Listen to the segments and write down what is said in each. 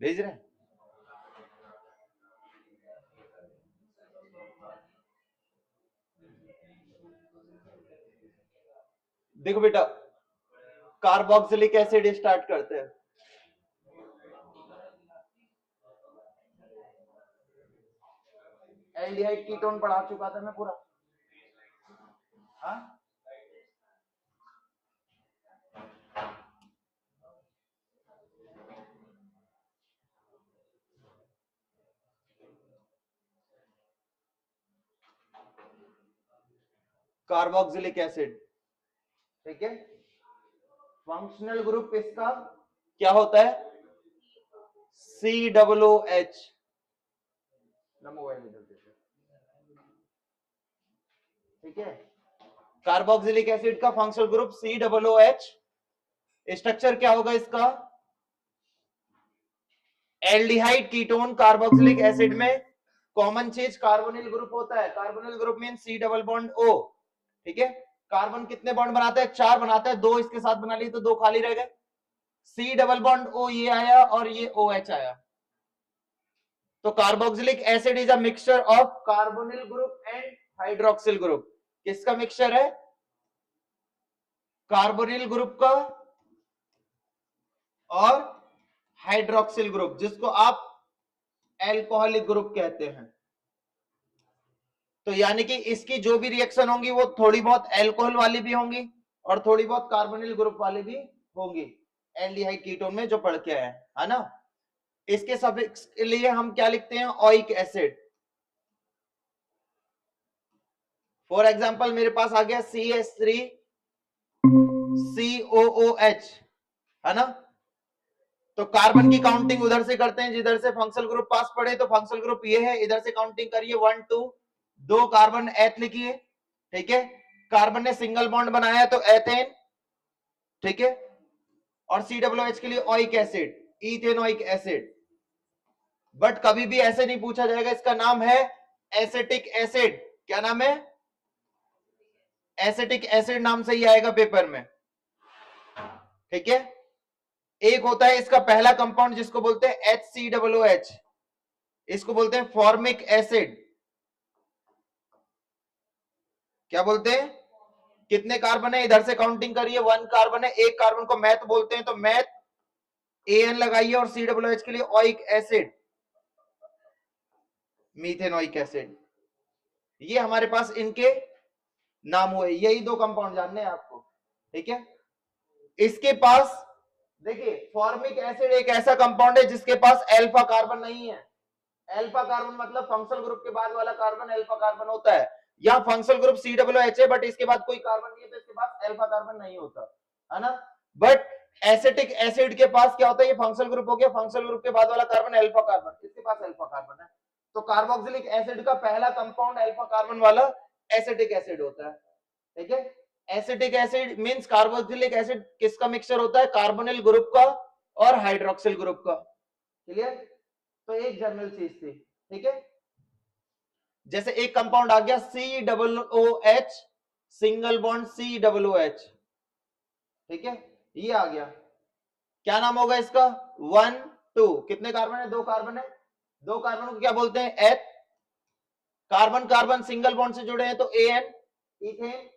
भेज रहे हैं? देखो बेटा, कार्बोक्सिलिक एसिड स्टार्ट करते हैं। एल्डिहाइड कीटोन पढ़ा चुका था मैं पूरा। हाँ, कार्बोक्सिलिक एसिड, ठीक है। फंक्शनल ग्रुप इसका क्या होता है? COOH। ठीक है, कार्बोक्सिलिक एसिड का फंक्शनल ग्रुप COOH। स्ट्रक्चर क्या होगा इसका? एल्डिहाइड कीटोन कार्बोक्सिलिक एसिड में कॉमन चीज कार्बोनिल ग्रुप होता है। Carbonyl group mean C double bond O। ठीक है, कार्बन कितने बॉन्ड बनाता है? 4 बनाता है, 2 इसके साथ बना लिए तो 2 खाली रह गए। C डबल बॉन्ड O ये आया और ये OH आया। तो carboxylic acid is a mixture of carbonyl group and hydroxyl group. किसका मिक्सचर है? कार्बोनिल ग्रुप का और हाइड्रोक्सिल ग्रुप, जिसको आप एल्कोहलिक ग्रुप कहते हैं। तो यानी कि इसकी जो भी रिएक्शन होंगी वो थोड़ी बहुत एल्कोहल वाली भी होंगी और थोड़ी बहुत कार्बोनिल ग्रुप वाली भी होंगी, एल्डिहाइड कीटोन में जो पढ़ के आए हैं, है ना। इसके सफिक्स के लिए हम क्या लिखते हैं? Oic acid. फॉर एग्जांपल मेरे पास आ गया CH3COOH, है ना। तो कार्बन की काउंटिंग उधर से करते हैं जिधर से फंक्शनल ग्रुप पास पड़े। तो फंक्शनल ग्रुप ये है, इधर से काउंटिंग करिए 1 2, 2 कार्बन एथ लिखिए। ठीक है, कार्बन ने सिंगल बॉन्ड बनाया तो एथेन, ठीक है। और COOH के लिए oic acid, ethanoic acid. But कभी भी ऐसे नहीं पूछा जाएगा, इसका नाम है एसिटिक एसिड। क्या नाम है? एसिटिक एसिड नाम से ही आएगा पेपर में। ठीक है, एक होता है इसका पहला कंपाउंड जिसको बोलते हैं HCOOH, इसको बोलते हैं फॉर्मिक एसिड। क्या बोलते हैं? कितने कार्बन है? इधर से काउंटिंग करिए, 1 कार्बन है। एक कार्बन को मैथ बोलते हैं, तो मैथ AN लगाइए। और COOH के लिए ओइक एसिड, मीथेनोइक एसिड। ये हमारे पास इनके नाम हुए, यही 2 कंपाउंड जानने हैं आपको। ठीक है, इसके पास देखिए फॉर्मिक एसिड एक ऐसा कंपाउंड है जिसके पास अल्फा कार्बन नहीं है। अल्फा कार्बन मतलब फंक्शनल ग्रुप के बाद वाला कार्बन अल्फा कार्बन होता है। यहाँ फंक्शनल ग्रुप COOH है, बट इसके बाद कोई कार्बन नहीं है, तो इसके पास अल्फा कार्बन नहीं होता, है ना। बट एसिटिक एसिड के पास क्या होता है? ये फंक्शनल ग्रुप हो गया, फंक्शनल ग्रुप के बाद वाला कार्बन अल्फा कार्बन, इसके पास अल्फा कार्बन है। तो कार्बोक्सिलिक एसिड का पहला कंपाउंड अल्फा कार्बन वाला एसिटिक एसिड होता है। ठीक है, acetic acid means carboxylic acid किसका मिक्सचर होता है? कार्बोनिल ग्रुप का और हाइड्रोक्सिल ग्रुप का। क्लियर? तो एक जनरल चीज थी। ठीक है, जैसे एक कंपाउंड आ गया COOH, सिंगल बॉन्ड COOH। ठीक है, ये आ गया, क्या नाम होगा इसका? 1 2, कितने कार्बन है? 2 कार्बन है। 2 कार्बन को क्या बोलते हैं? एथ। कार्बन कार्बन सिंगल बॉन्ड से जुड़े हैं तो AN, इथेन।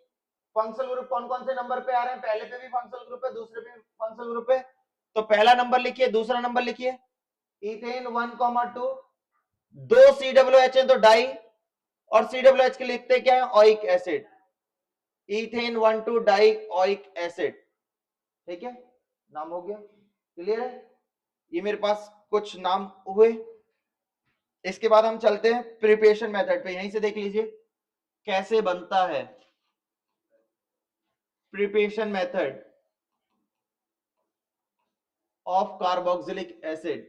फंक्शनल ग्रुप कौन कौन से नंबर पे आ रहे हैं? पहले पे भी फंक्शनल ग्रुप है, दूसरे पे भी फंक्शनल ग्रुप है। तो पहला नंबर लिखिए, दूसरा नंबर लिखिए। इथेन 1,2, 2 COOH है तो डाई, और COOH के लिखते क्या है? Oic acid, ethane 1 2 die oic acid. ठीक है, नाम हो गया। क्लियर है? ये मेरे पास कुछ नाम हुए। इसके बाद हम चलते हैं प्रिपरेशन मेथड पे। यहीं से देख लीजिए कैसे बनता है preparation method of carboxylic acid.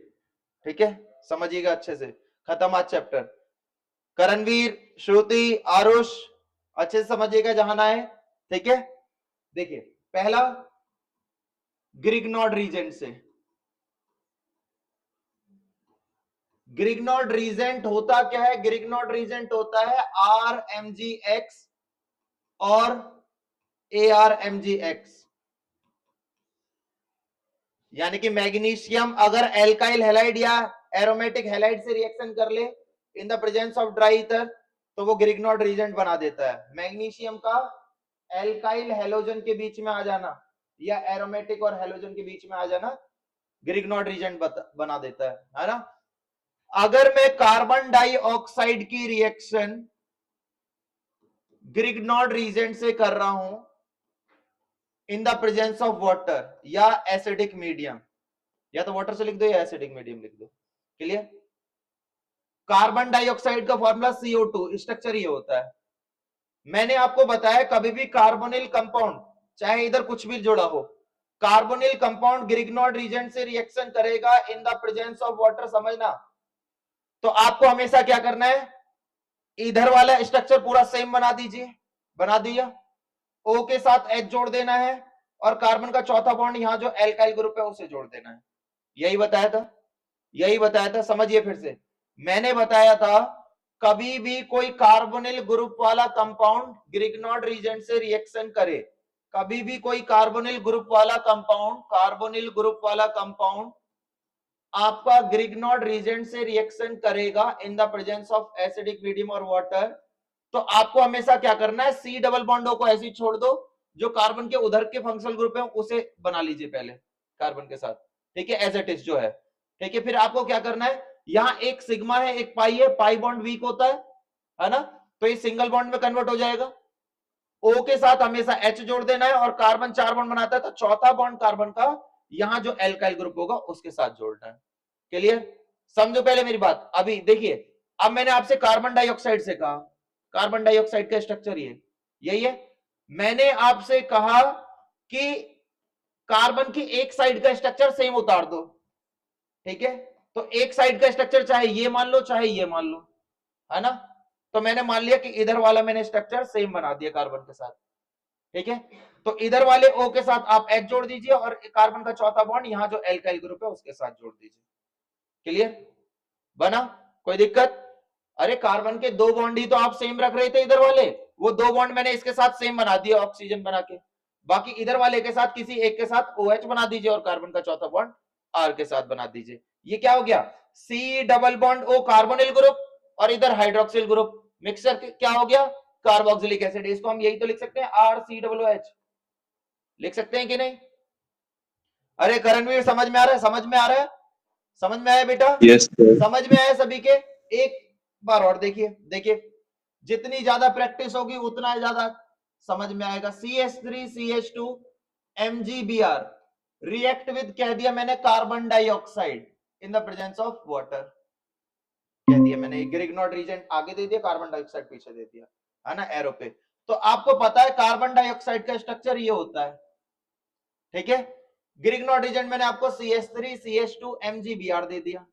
ठीक है, समझिएगा अच्छे से। खत्म आज चैप्टर। करणवीर, श्रुति, आरुष, अच्छे से समझिएगा जहां ना है। ठीक है, देखिए पहला ग्रिग्नॉर्ड रीजेंट से। ग्रिग्नॉर्ड रीजेंट होता क्या है? ग्रिग्नॉर्ड रीजेंट होता है RMgX और ARMgX। यानी कि मैग्नीशियम अगर एल्काइल हैलाइड या एरोमेटिक हैलाइड से रिएक्शन कर ले इन the presence of dry ether तो वो ग्रिग्नॉड रीजेंट बना देता है। मैग्नीशियम का एल्काइल हेलोजन के बीच में आ जाना या एरोमेटिक और हेलोजन के बीच में आ जाना ग्रिग्नॉड रीजेंट बना देता है ना। अगर मैं कार्बन डाइऑक्साइड की रिएक्शन ग्रिग्नॉड रीजेंट से कर रहा हूं इन द प्रेजेंस ऑफ वाटर या एसिडिक मीडियम, या तो वाटर से लिख दो या एसिडिक मीडियम लिख दो, क्लियर। कार्बन डाइऑक्साइड का फॉर्मूला CO2, स्ट्रक्चर ये होता है। मैंने आपको बताया कभी भी कार्बोनिल कंपाउंड चाहे इधर कुछ भी जुड़ा हो, कार्बोनिल कंपाउंड ग्रिग्नॉड रीजेंट से रिएक्शन करेगा इन द प्रेजेंस ऑफ वाटर, समझना। तो आपको हमेशा क्या करना है, इधर वाला स्ट्रक्चर पूरा सेम बना दीजिए, बना दिया, O के साथ H जोड़ देना है और कार्बन का चौथा बॉन्ड यहां जो एल्काइल ग्रुप है उसे जोड़ देना है। यही बताया था, यही बताया था। समझिए फिर से, मैंने बताया था कभी भी कोई कार्बोनिल ग्रुप वाला कंपाउंड ग्रिग्नॉड रीजेंट से रिएक्शन करे, कभी भी कोई कार्बोनिल ग्रुप वाला कंपाउंड आपका ग्रिग्नॉड रीजेंट से रिएक्शन करेगा इन the presence of acidic medium और वाटर, तो आपको हमेशा क्या करना है, सी डबल बॉन्डों को ऐसे छोड़ दो, जो कार्बन के उधर के फंक्शनल ग्रुप है उसे बना लीजिए पहले कार्बन के साथ, ठीक है, एज इट इज जो है, ठीक है। फिर आपको क्या करना है, यहां एक सिग्मा है एक पाई है, पाई बॉन्ड वीक होता है ना, तो ये सिंगल बॉन्ड में कन्वर्ट हो जाएगा। O के साथ हमेशा H जोड़ देना है और कार्बन 4 बॉन्ड बनाता है तो चौथा बॉन्ड कार्बन का यहां जो एल्काइल ग्रुप होगा उसके साथ जोड़ना है, क्लियर। समझो पहले मेरी बात। अभी देखिए, अब मैंने आपसे कार्बन डाइऑक्साइड से कहा, कार्बन डाइऑक्साइड का स्ट्रक्चर यही है। मैंने आपसे कहा कि कार्बन की एक साइड का स्ट्रक्चर सेम उतार दो, ठीक है। तो एक साइड का स्ट्रक्चर चाहे ये मान लो चाहे ये मान लो, है ना। तो मैंने मान लिया कि इधर वाला मैंने स्ट्रक्चर सेम बना दिया कार्बन के साथ, ठीक है। तो इधर वाले O के साथ आप H जोड़ दीजिए और कार्बन का चौथा बॉन्ड यहां जो एल्काइल ग्रुप है उसके साथ जोड़ दीजिए, क्लियर बना, कोई दिक्कत। अरे कार्बन के 2 बॉन्ड ही तो आप सेम रख रहे थे इधर वाले, वो 2 बॉन्ड मैंने इसके साथ सेम बना दिया ऑक्सीजन बना के, बाकी इधर वाले के साथ किसी एक के साथ OH बना दीजिए और कार्बन का चौथा बॉन्ड R के साथ बना दीजिए। ये क्या हो गया, C double bond O carbonyl group और इधर हाइड्रोक्सिल ग्रुप, मिक्सचर क्या हो गया, कार्बोक्सिलिक एसिड। इसको हम यही तो लिख सकते हैं RCOOH, लिख सकते हैं कि नहीं। अरे करणवीर समझ में आ रहा है, समझ में आ रहा है, समझ में आया बेटा, yes, समझ में आया सभी के। एक बार और देखिए, देखिए जितनी ज्यादा प्रैक्टिस होगी उतना ज्यादा समझ में आएगा। CH3CH2 MgBr रिएक्ट विद, कह दिया मैंने, carbon dioxide in the presence of water, कह दिया मैंने। ग्रिग्नॉड रीजेंट आगे दे दिया, कार्बन डाइऑक्साइड पीछे दे दिया, है ना, एरो पे। तो आपको पता है कार्बन डाइऑक्साइड का स्ट्रक्चर ये होता है, ठीक है। ग्रिग्नॉड रीजेंट मैंने आपको CH3CH2 MgBr दे दिया,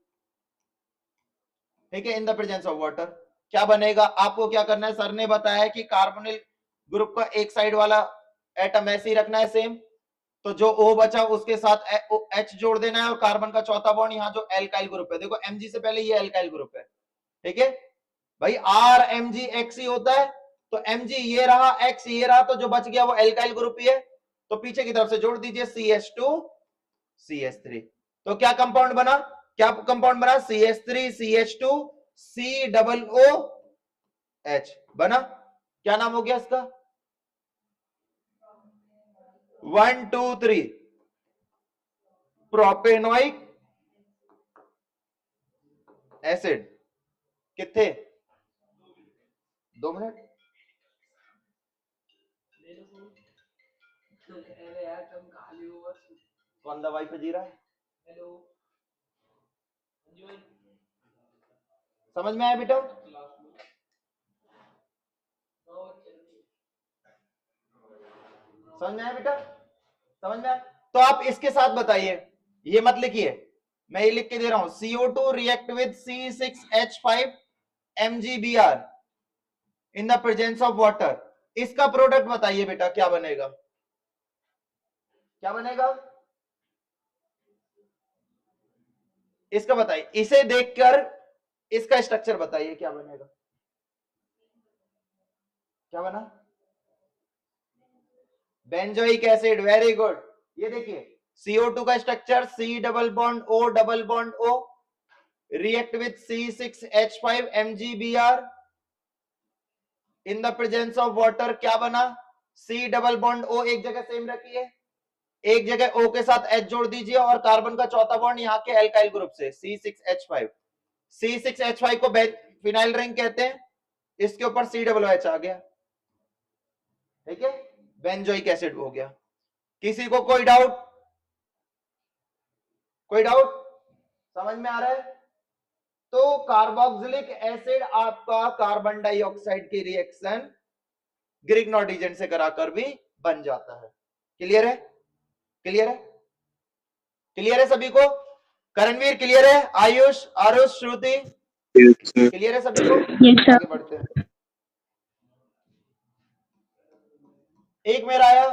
ठीक है, इन द प्रेजेंस ऑफ वाटर। क्या बनेगा, आपको क्या करना है, सर ने बताया कि कार्बोनिल ग्रुप का एक साइड वाला एटम ऐसे ही रखना है सेम, तो जो O बचा उसके साथ H जोड़ देना है और कार्बन का चौथा बॉन्ड यहाँ जो एल्काइल ग्रुप है, देखो Mg से पहले ये एल्काइल ग्रुप है, ठीक है भाई, RMgX होता है, तो Mg ये रहा, X ये रहा, तो जो बच गया वो एल्काइल ग्रुप ही है, तो पीछे की तरफ से जोड़ दीजिए CH2 CH3। तो क्या कंपाउंड बना, क्या कंपाउंड बना, CH3 CH2 COOH बना। क्या नाम हो गया इसका, 1 2 3 प्रोपेनोइक एसिड। कितने, 2 मिनट, कौन दवाई पे जी रहा है, समझ में आया बेटा, समझ में आया बेटा, समझ में आया। तो आप इसके साथ बताइए, ये मत लिखिए, मैं ये लिख के दे रहा हूं, CO2 react with C6H5 MgBr in the presence of water. इसका प्रोडक्ट बताइए बेटा क्या बनेगा, क्या बनेगा, इसका बताइए, इसे देखकर इसका स्ट्रक्चर बताइए क्या बनेगा, क्या बना, बेंजोइक एसिड, वेरी गुड। ये देखिए CO2 का structure C double bond O double bond O, react with C6H5 MgBr in the presence of water, क्या बना? C डबल बॉन्ड O एक जगह सेम रखिए, एक जगह O के साथ H जोड़ दीजिए और कार्बन का चौथा बॉन्ड यहाँ के एल्काइल ग्रुप से C6H5, C6H5 को फिनाइल रिंग कहते हैं, इसके ऊपर C डबल OH आ गया, ठीक है, बेंजोइक एसिड हो गया। किसी को कोई डाउट? कोई डाउट? समझ में आ रहा है? तो कार्बोक्सिलिक एसिड आपका कार्बन डाइऑक्साइड की रिएक्शन ग्रिग्नॉर्ड एजेंट से कराकर भी बन जाता है। क्लियर है? क्लियर है? क्लियर है सभी को? करणवीर क्लियर है? आयुष, आरुष, श्रुति क्लियर है सभी को? आगे बढ़ते हैं। एक मेरा आया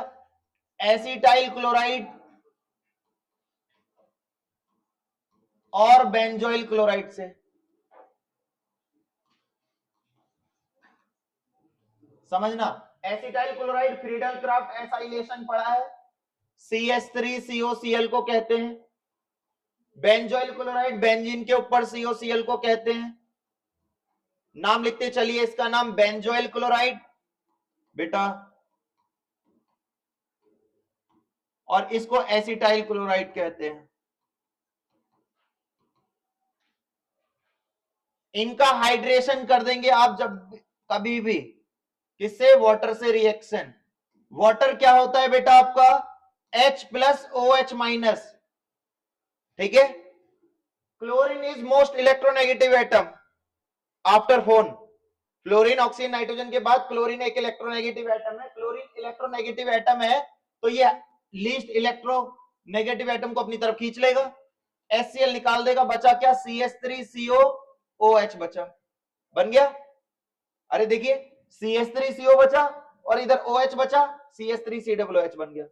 एसिटाइल क्लोराइड और बेंजोइल क्लोराइड से। समझना, acetyl chloride Friedel Crafts acylation पढ़ा है, CH3COCl को कहते हैं। बेंजोइल क्लोराइड बेंजीन के ऊपर COCl को कहते हैं। नाम लिखते चलिए, इसका नाम बेंजोइल क्लोराइड बेटा, और इसको एसिटाइल क्लोराइड कहते हैं। इनका हाइड्रेशन कर देंगे आप जब कभी भी, किससे? वाटर से रिएक्शन। वाटर क्या होता है बेटा आपका? H प्लस OH माइनस, ठीक है। Chlorine is most electronegative atom after phone. Fluorine, oxygen, nitrogen के बाद क्लोरीन एक इलेक्ट्रोनेगेटिव एटम है। क्लोरीन इलेक्ट्रोनेगेटिव एटम है तो ये लीस्ट इलेक्ट्रोनेगेटिव एटम को अपनी तरफ खींच लेगा, HCl निकाल देगा, बचा क्या? CH3COOH बचा, बन गया। अरे देखिए, CH3CO बचा और इधर OH बचा, CH3COOH बन गया,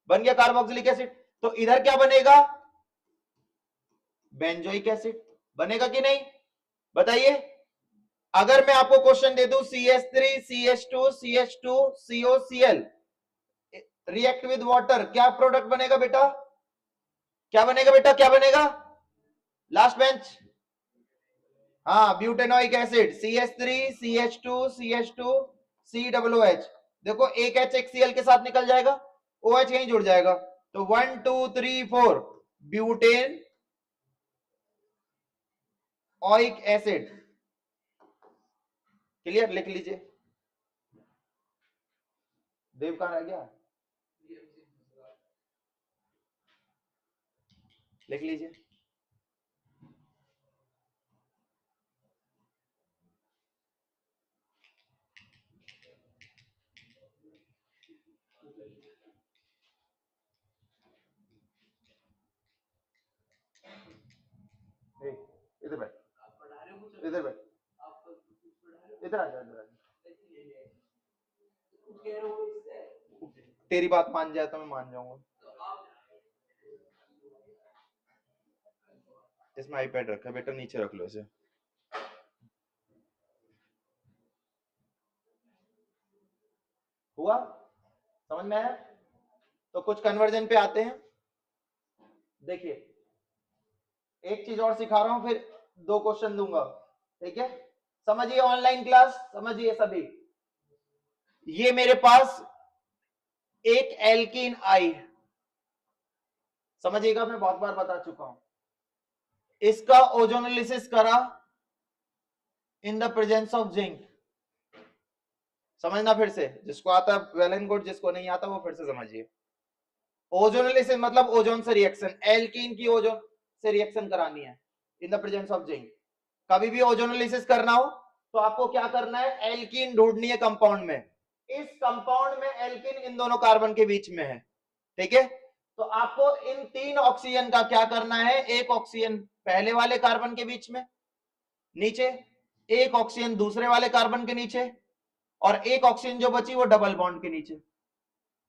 बन गया कार्बोक्सिलिक एसिड। तो इधर क्या बनेगा? बेंजोइक एसिड बनेगा कि नहीं? बताइए। अगर मैं आपको क्वेश्चन दे दूं CH3 CH2 CH2 COCl react with water, क्या प्रोडक्ट बनेगा बेटा? क्या बनेगा बेटा? क्या बनेगा? लास्ट बेंच, हाँ, butanoic acid, CH3 CH2 CH2 COOH। देखो एक H एक Cl के साथ निकल जाएगा, OH यहीं जुड़ जाएगा, तो 1 2 3 4 ब्यूटेन ओइक एसिड। क्लियर? लिख लीजिए। देव कहां रह गया? लिख लीजिए। इधर बैठ, इधर बैठ, इधर आ जा, इधर आ जा। तेरी बात मान जाए तो मैं मान जाऊंगा। इसमें आईपैड रखा है बेटा, नीचे रख लो इसे। हुआ? समझ में आया? तो कुछ कन्वर्जन पे आते हैं। देखिए, एक चीज और सिखा रहा हूं, फिर 2 क्वेश्चन दूंगा, ठीक है? समझिए ऑनलाइन क्लास, समझिए सभी। ये मेरे पास एक एल्कीन आई, समझिएगा, मैं बहुत बार बता चुका हूं। इसका ओजोनोलिसिस करा इन द प्रेजेंस ऑफ जिंक। समझना फिर से, जिसको आता है वेल एंड गुड, जिसको नहीं आता वो फिर से समझिए। ओजोनोलिसिस मतलब ओजोन से रिएक्शन, एल्कीन की ओजोन से रिएक्शन करानी है इन द प्रेजेंस ऑफ जिंक। कभी भी ओजोनोलिसिस करना हो तो आपको क्या करना है? एल्कीन ढूंढनी है कंपाउंड में। इस कंपाउंड में एल्कीन इन दोनों कार्बन के बीच में है, ठीक है? तो आपको इन 3 ऑक्सीजन का क्या करना है? एक ऑक्सीजन पहले वाले कार्बन के बीच में नीचे, एक ऑक्सीजन दूसरे वाले कार्बन के नीचे, और एक ऑक्सीजन जो बची वो डबल बॉन्ड के नीचे,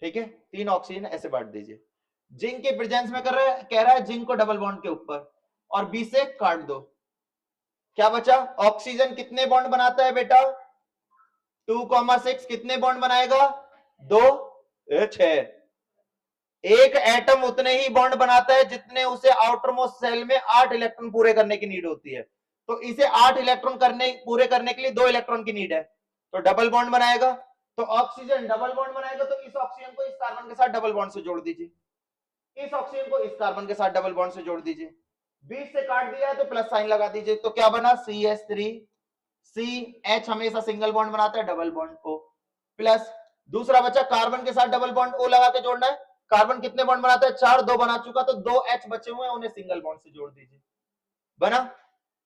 ठीक है? 3 ऑक्सीजन ऐसे बांट दीजिए। जिंक के प्रेजेंस में कह रहा है जिंक को डबल बॉन्ड के ऊपर, और बी से काट दो। क्या बचा? ऑक्सीजन कितने बॉन्ड बनाता है बेटा? 2,6 कितने बॉन्ड बनाएगा? 2 6। एक एटम उतने ही बॉन्ड बनाता है जितने उसे आउटर मोस्ट सेल में 8 इलेक्ट्रॉन पूरे करने की नीड होती है। तो इसे 8 इलेक्ट्रॉन पूरे करने के लिए 2 इलेक्ट्रॉन की नीड है, तो डबल बॉन्ड बनाएगा। तो ऑक्सीजन डबल बॉन्ड बनाएगा, तो इस ऑक्सीजन को इस कार्बन के साथ डबल बॉन्ड से जोड़ दीजिए, इस ऑक्सीजन को इस कार्बन के साथ डबल बॉन्ड से जोड़ दीजिए, बीच से काट दिया है तो प्लस साइन लगा दीजिए, तो क्या बना CH3 CH हमेशा सिंगल बॉन्ड बनाता है, डबल बॉन्ड O प्लस दूसरा बचा कार्बन के साथ डबल बॉन्ड O लगा के जोड़ना है। कार्बन कितने बॉन्ड बनाता है? 4, 2 बना चुका, तो 2 H बचे हुए हैं, उन्हें सिंगल बॉन्ड से जोड़ दीजिए। बना।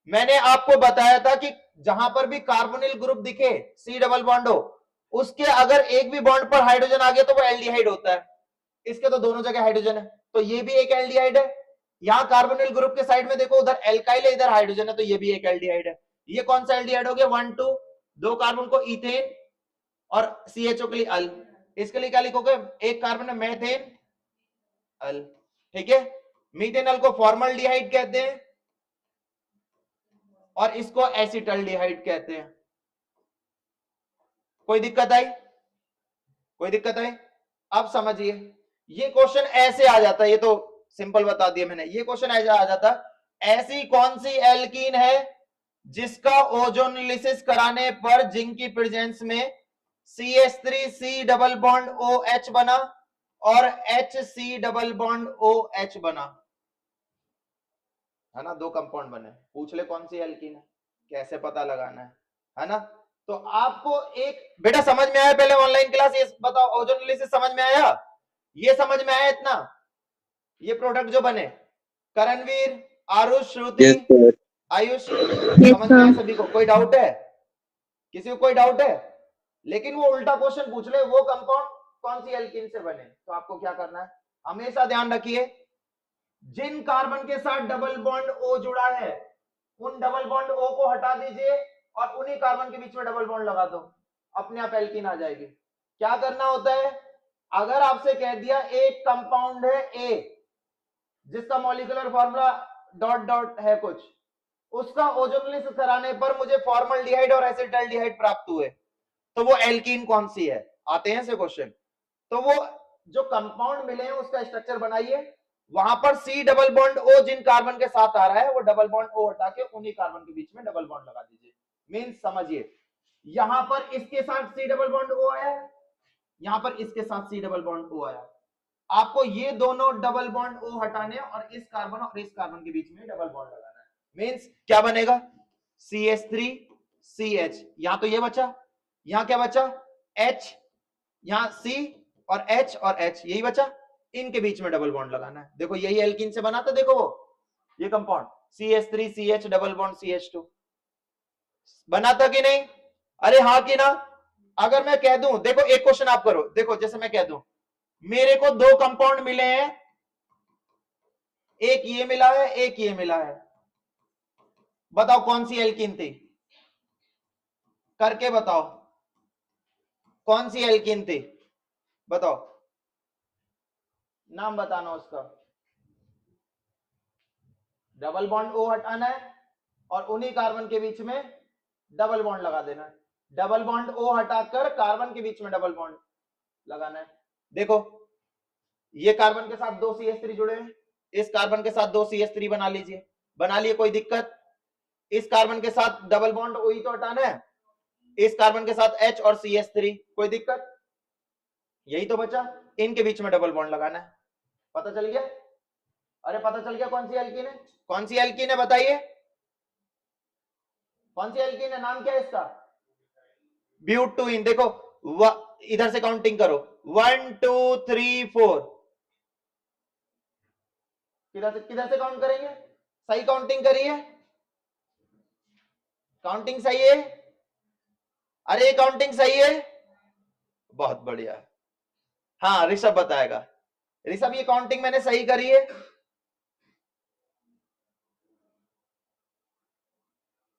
मैंने आपको बताया था कि जहां पर भी कार्बोनिल ग्रुप दिखे C डबल बॉन्ड O, उसके अगर एक भी बॉन्ड पर हाइड्रोजन आ गया तो वो एल्डिहाइड होता है। इसके तो दोनों जगह हाइड्रोजन है, तो ये भी एक एल्डिहाइड है। यहां कार्बोनिल ग्रुप के साइड में देखो, उधर एल्काइल है, इधर हाइड्रोजन है, तो ये भी एक एल्डिहाइड है। ये कौन सा एल्डिहाइड हो गया? 1 2, 2 कार्बन को इथेन और CHO के लिए अल, इसके लिए क्या लिखोगे? एक कार्बन है मेथेन अल, ठीक है। मीथेनल को फॉर्मल्डिहाइड कहते हैं और इसको एसिटल्डिहाइड कहते हैं। कोई दिक्कत आई? कोई दिक्कत आई? अब समझिए, ये क्वेश्चन ऐसे आ जाता है, ये तो सिंपल बता दिया मैंने। ये क्वेश्चन ऐसे आ जाता, ऐसी कौन सी एल्कीन है जिसका ओजोनलिसिस कराने पर जिंक की प्रेजेंस में CH3C डबल बॉन्ड OH बना और HC डबल बॉन्ड OH बना, है ना? 2 कंपाउंड बने। पूछ ले कौन सी एल्कीन है, कैसे पता लगाना है ना? तो आपको एक बेटा समझ में आया? पहले ऑनलाइन क्लास ये बताओ, ओजोनलिसिस समझ में आया? ये समझ में आया इतना? ये प्रोडक्ट जो बने, करणवीर, आरुष, श्रुति, आयुष, समझ में आया सभी को? कोई डाउट है? किसी को कोई डाउट है? लेकिन वो उल्टा क्वेश्चन पूछ ले, वो कंपाउंड कौन सी एल्कीन से बने, तो आपको क्या करना है? हमेशा ध्यान रखिए, जिन कार्बन के साथ डबल बॉन्ड O जुड़ा है, उन डबल बॉन्ड O को हटा दीजिए और उन्हीं कार्बन के बीच में डबल बॉन्ड लगा दो, अपने आप एल्कीन आ जाएगी। क्या करना होता है? अगर आपसे कह दिया एक कंपाउंड है A, जिसका मॉलिक्यूलर फॉर्मूला डॉट डॉट है कुछ, उसका ओजोनलिसिस कराने पर मुझे फॉर्मल्डिहाइड और एसिटल्डिहाइड प्राप्त हुए, तो वो एल्कीन कौन सी है? आते हैं से क्वेश्चन। तो वो जो कंपाउंड मिले हैं उसका स्ट्रक्चर बनाइए, वहां पर C डबल बॉन्ड O जिन कार्बन के साथ आ रहा है, वो डबल बॉन्ड O हटा के उन्हीं कार्बन के बीच में डबल बॉन्ड लगा दीजिए। मींस समझिए, यहां पर इसके साथ C डबल बॉन्ड O आया, यहां पर इसके साथ C डबल बॉन्ड O आया, आपको ये दोनों डबल बॉन्ड O हटाने और इस कार्बन और इस कार्बन के बीच में डबल बॉन्ड लगाना है। मींस क्या बनेगा? CH3CH, यहां तो ये बचा, यहां क्या बचा? H, यहां C और H और H, यही बचा, इनके बीच में डबल बॉन्ड लगाना है। देखो यही एल्कीन से बना था, देखो वो ये compound CH3CH double bond CH2 बना था कि नहीं? अरे हाँ कि ना? अगर मैं कह दूं, देखो एक क्वेश्चन आप करो, देखो जैसे मैं कह दूं मेरे को 2 कंपाउंड मिले हैं, एक ये मिला है, एक ये मिला है, बताओ कौन सी एल्कीन थी? करके बताओ कौन सी एल्कीन थी, बताओ, नाम बताना उसका। डबल बॉन्ड O हटाना है और उन्हीं कार्बन के बीच में डबल बॉन्ड लगा देना है। डबल बॉन्ड O हटाकर कार्बन के बीच में डबल बॉन्ड लगाना है। देखो ये कार्बन के साथ 2 CH3 जुड़े हैं, इस कार्बन के साथ 2 CH3 बना लीजिए, बना लिए, कोई दिक्कत? इस कार्बन के साथ डबल बॉन्ड O ही तो हटाना है, इस कार्बन के साथ H और CH3, कोई दिक्कत? यही तो बचा, इनके बीच में डबल बॉन्ड लगाना है। पता चल गया? अरे पता चल गया कौन सी एल्कीन है? कौन सी एल्कीन है बताइए? कौन सी एल्कीन है? नाम क्या है इसका? ब्यूटूइन। देखो इधर से काउंटिंग करो, 1 2 3 4, किधर से काउंट करेंगे? सही काउंटिंग करिए, काउंटिंग सही है? अरे काउंटिंग सही है, बहुत बढ़िया। हाँ ऋषभ बताएगा। ऋषभ ये काउंटिंग मैंने सही करी है?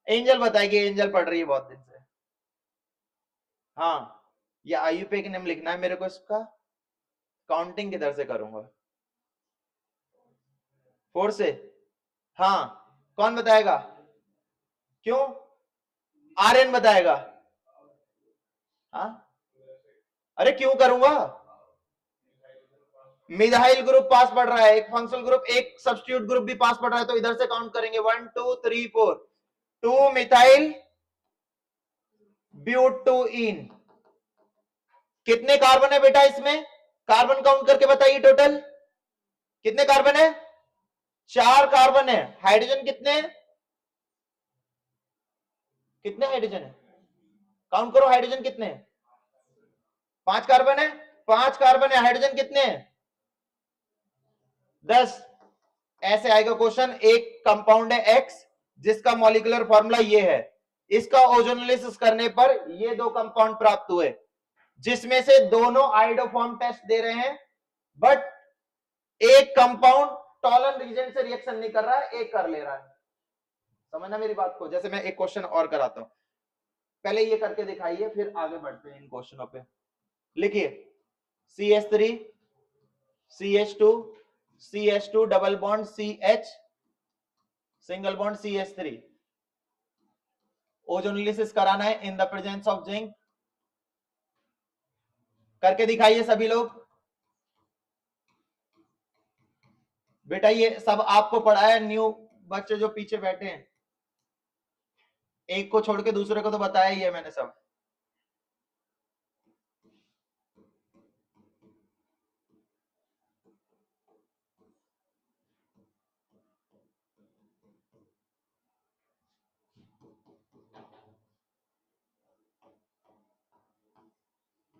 एंजल बताएगी, एंजल पढ़ रही है बहुत दिन से। हाँ ये IUPAC नेम लिखना है मेरे को, इसका काउंटिंग किधर से करूंगा? 4 से? हाँ कौन बताएगा? क्यों? RN बताएगा? हाँ अरे क्यों करूंगा? मिथाइल ग्रुप पास पड़ रहा है, एक फंक्शनल ग्रुप, एक सब्स्टिट्यूट ग्रुप भी पास पड़ रहा है, तो इधर से काउंट करेंगे 1 2 3 4, 2 मिथाइल ब्यूटोइन। कितने कार्बन है बेटा इसमें? कार्बन काउंट करके बताइए टोटल कितने कार्बन है? 4 कार्बन है। हाइड्रोजन कितने हैं? कितने हाइड्रोजन है? काउंट करो हाइड्रोजन कितने हैं? 5 कार्बन है। 5 कार्बन है। हाइड्रोजन कितने हैं? 10। ऐसे आएगा क्वेश्चन। एक कंपाउंड है एक्स जिसका मॉलिक्यूलर फॉर्मूला ये है, इसका ओजोनोलिसिस करने पर ये दो कंपाउंड प्राप्त हुए, जिसमें से दोनों आइडोफॉर्म टेस्ट दे रहे हैं, बट एक कंपाउंड टॉलन रीजन से रिएक्शन नहीं कर रहा है, एक कर ले रहा है। समझना मेरी बात को? जैसे मैं एक क्वेश्चन और कराता हूं, पहले ये करके दिखाइए, फिर आगे बढ़ते हैं इन क्वेश्चनों पे। लिखिए CH3 CH2 CH2 double bond CH single bond CH3, ozonolysis कराना है इन द प्रेजेंस ऑफ जिंक। करके दिखाइए सभी लोग। बेटा ये सब आपको पढ़ाया, न्यू बच्चे जो पीछे बैठे हैं, एक को छोड़ के दूसरे को तो बताया ही है मैंने सब।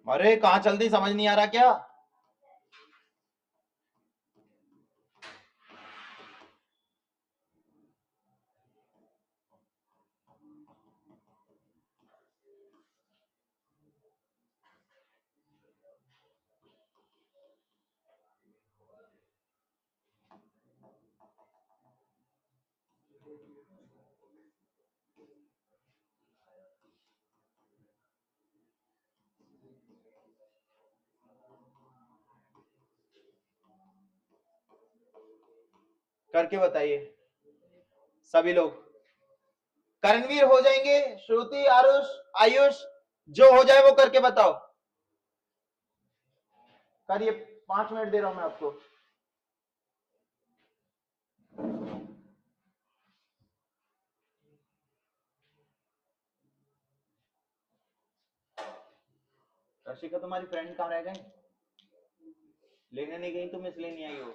अरे कहां चल दी, समझ नहीं आ रहा क्या? करके बताइए सभी लोग। करणवीर हो जाएंगे, श्रुति, आरुष, आयुष, जो हो जाए वो करके बताओ। करिए, 5 मिनट दे रहा हूं मैं आपको। रशिका तुम्हारी फ्रेंड कहां रह गई? लेने नहीं गई तुम, इसलिए नहीं आई हो।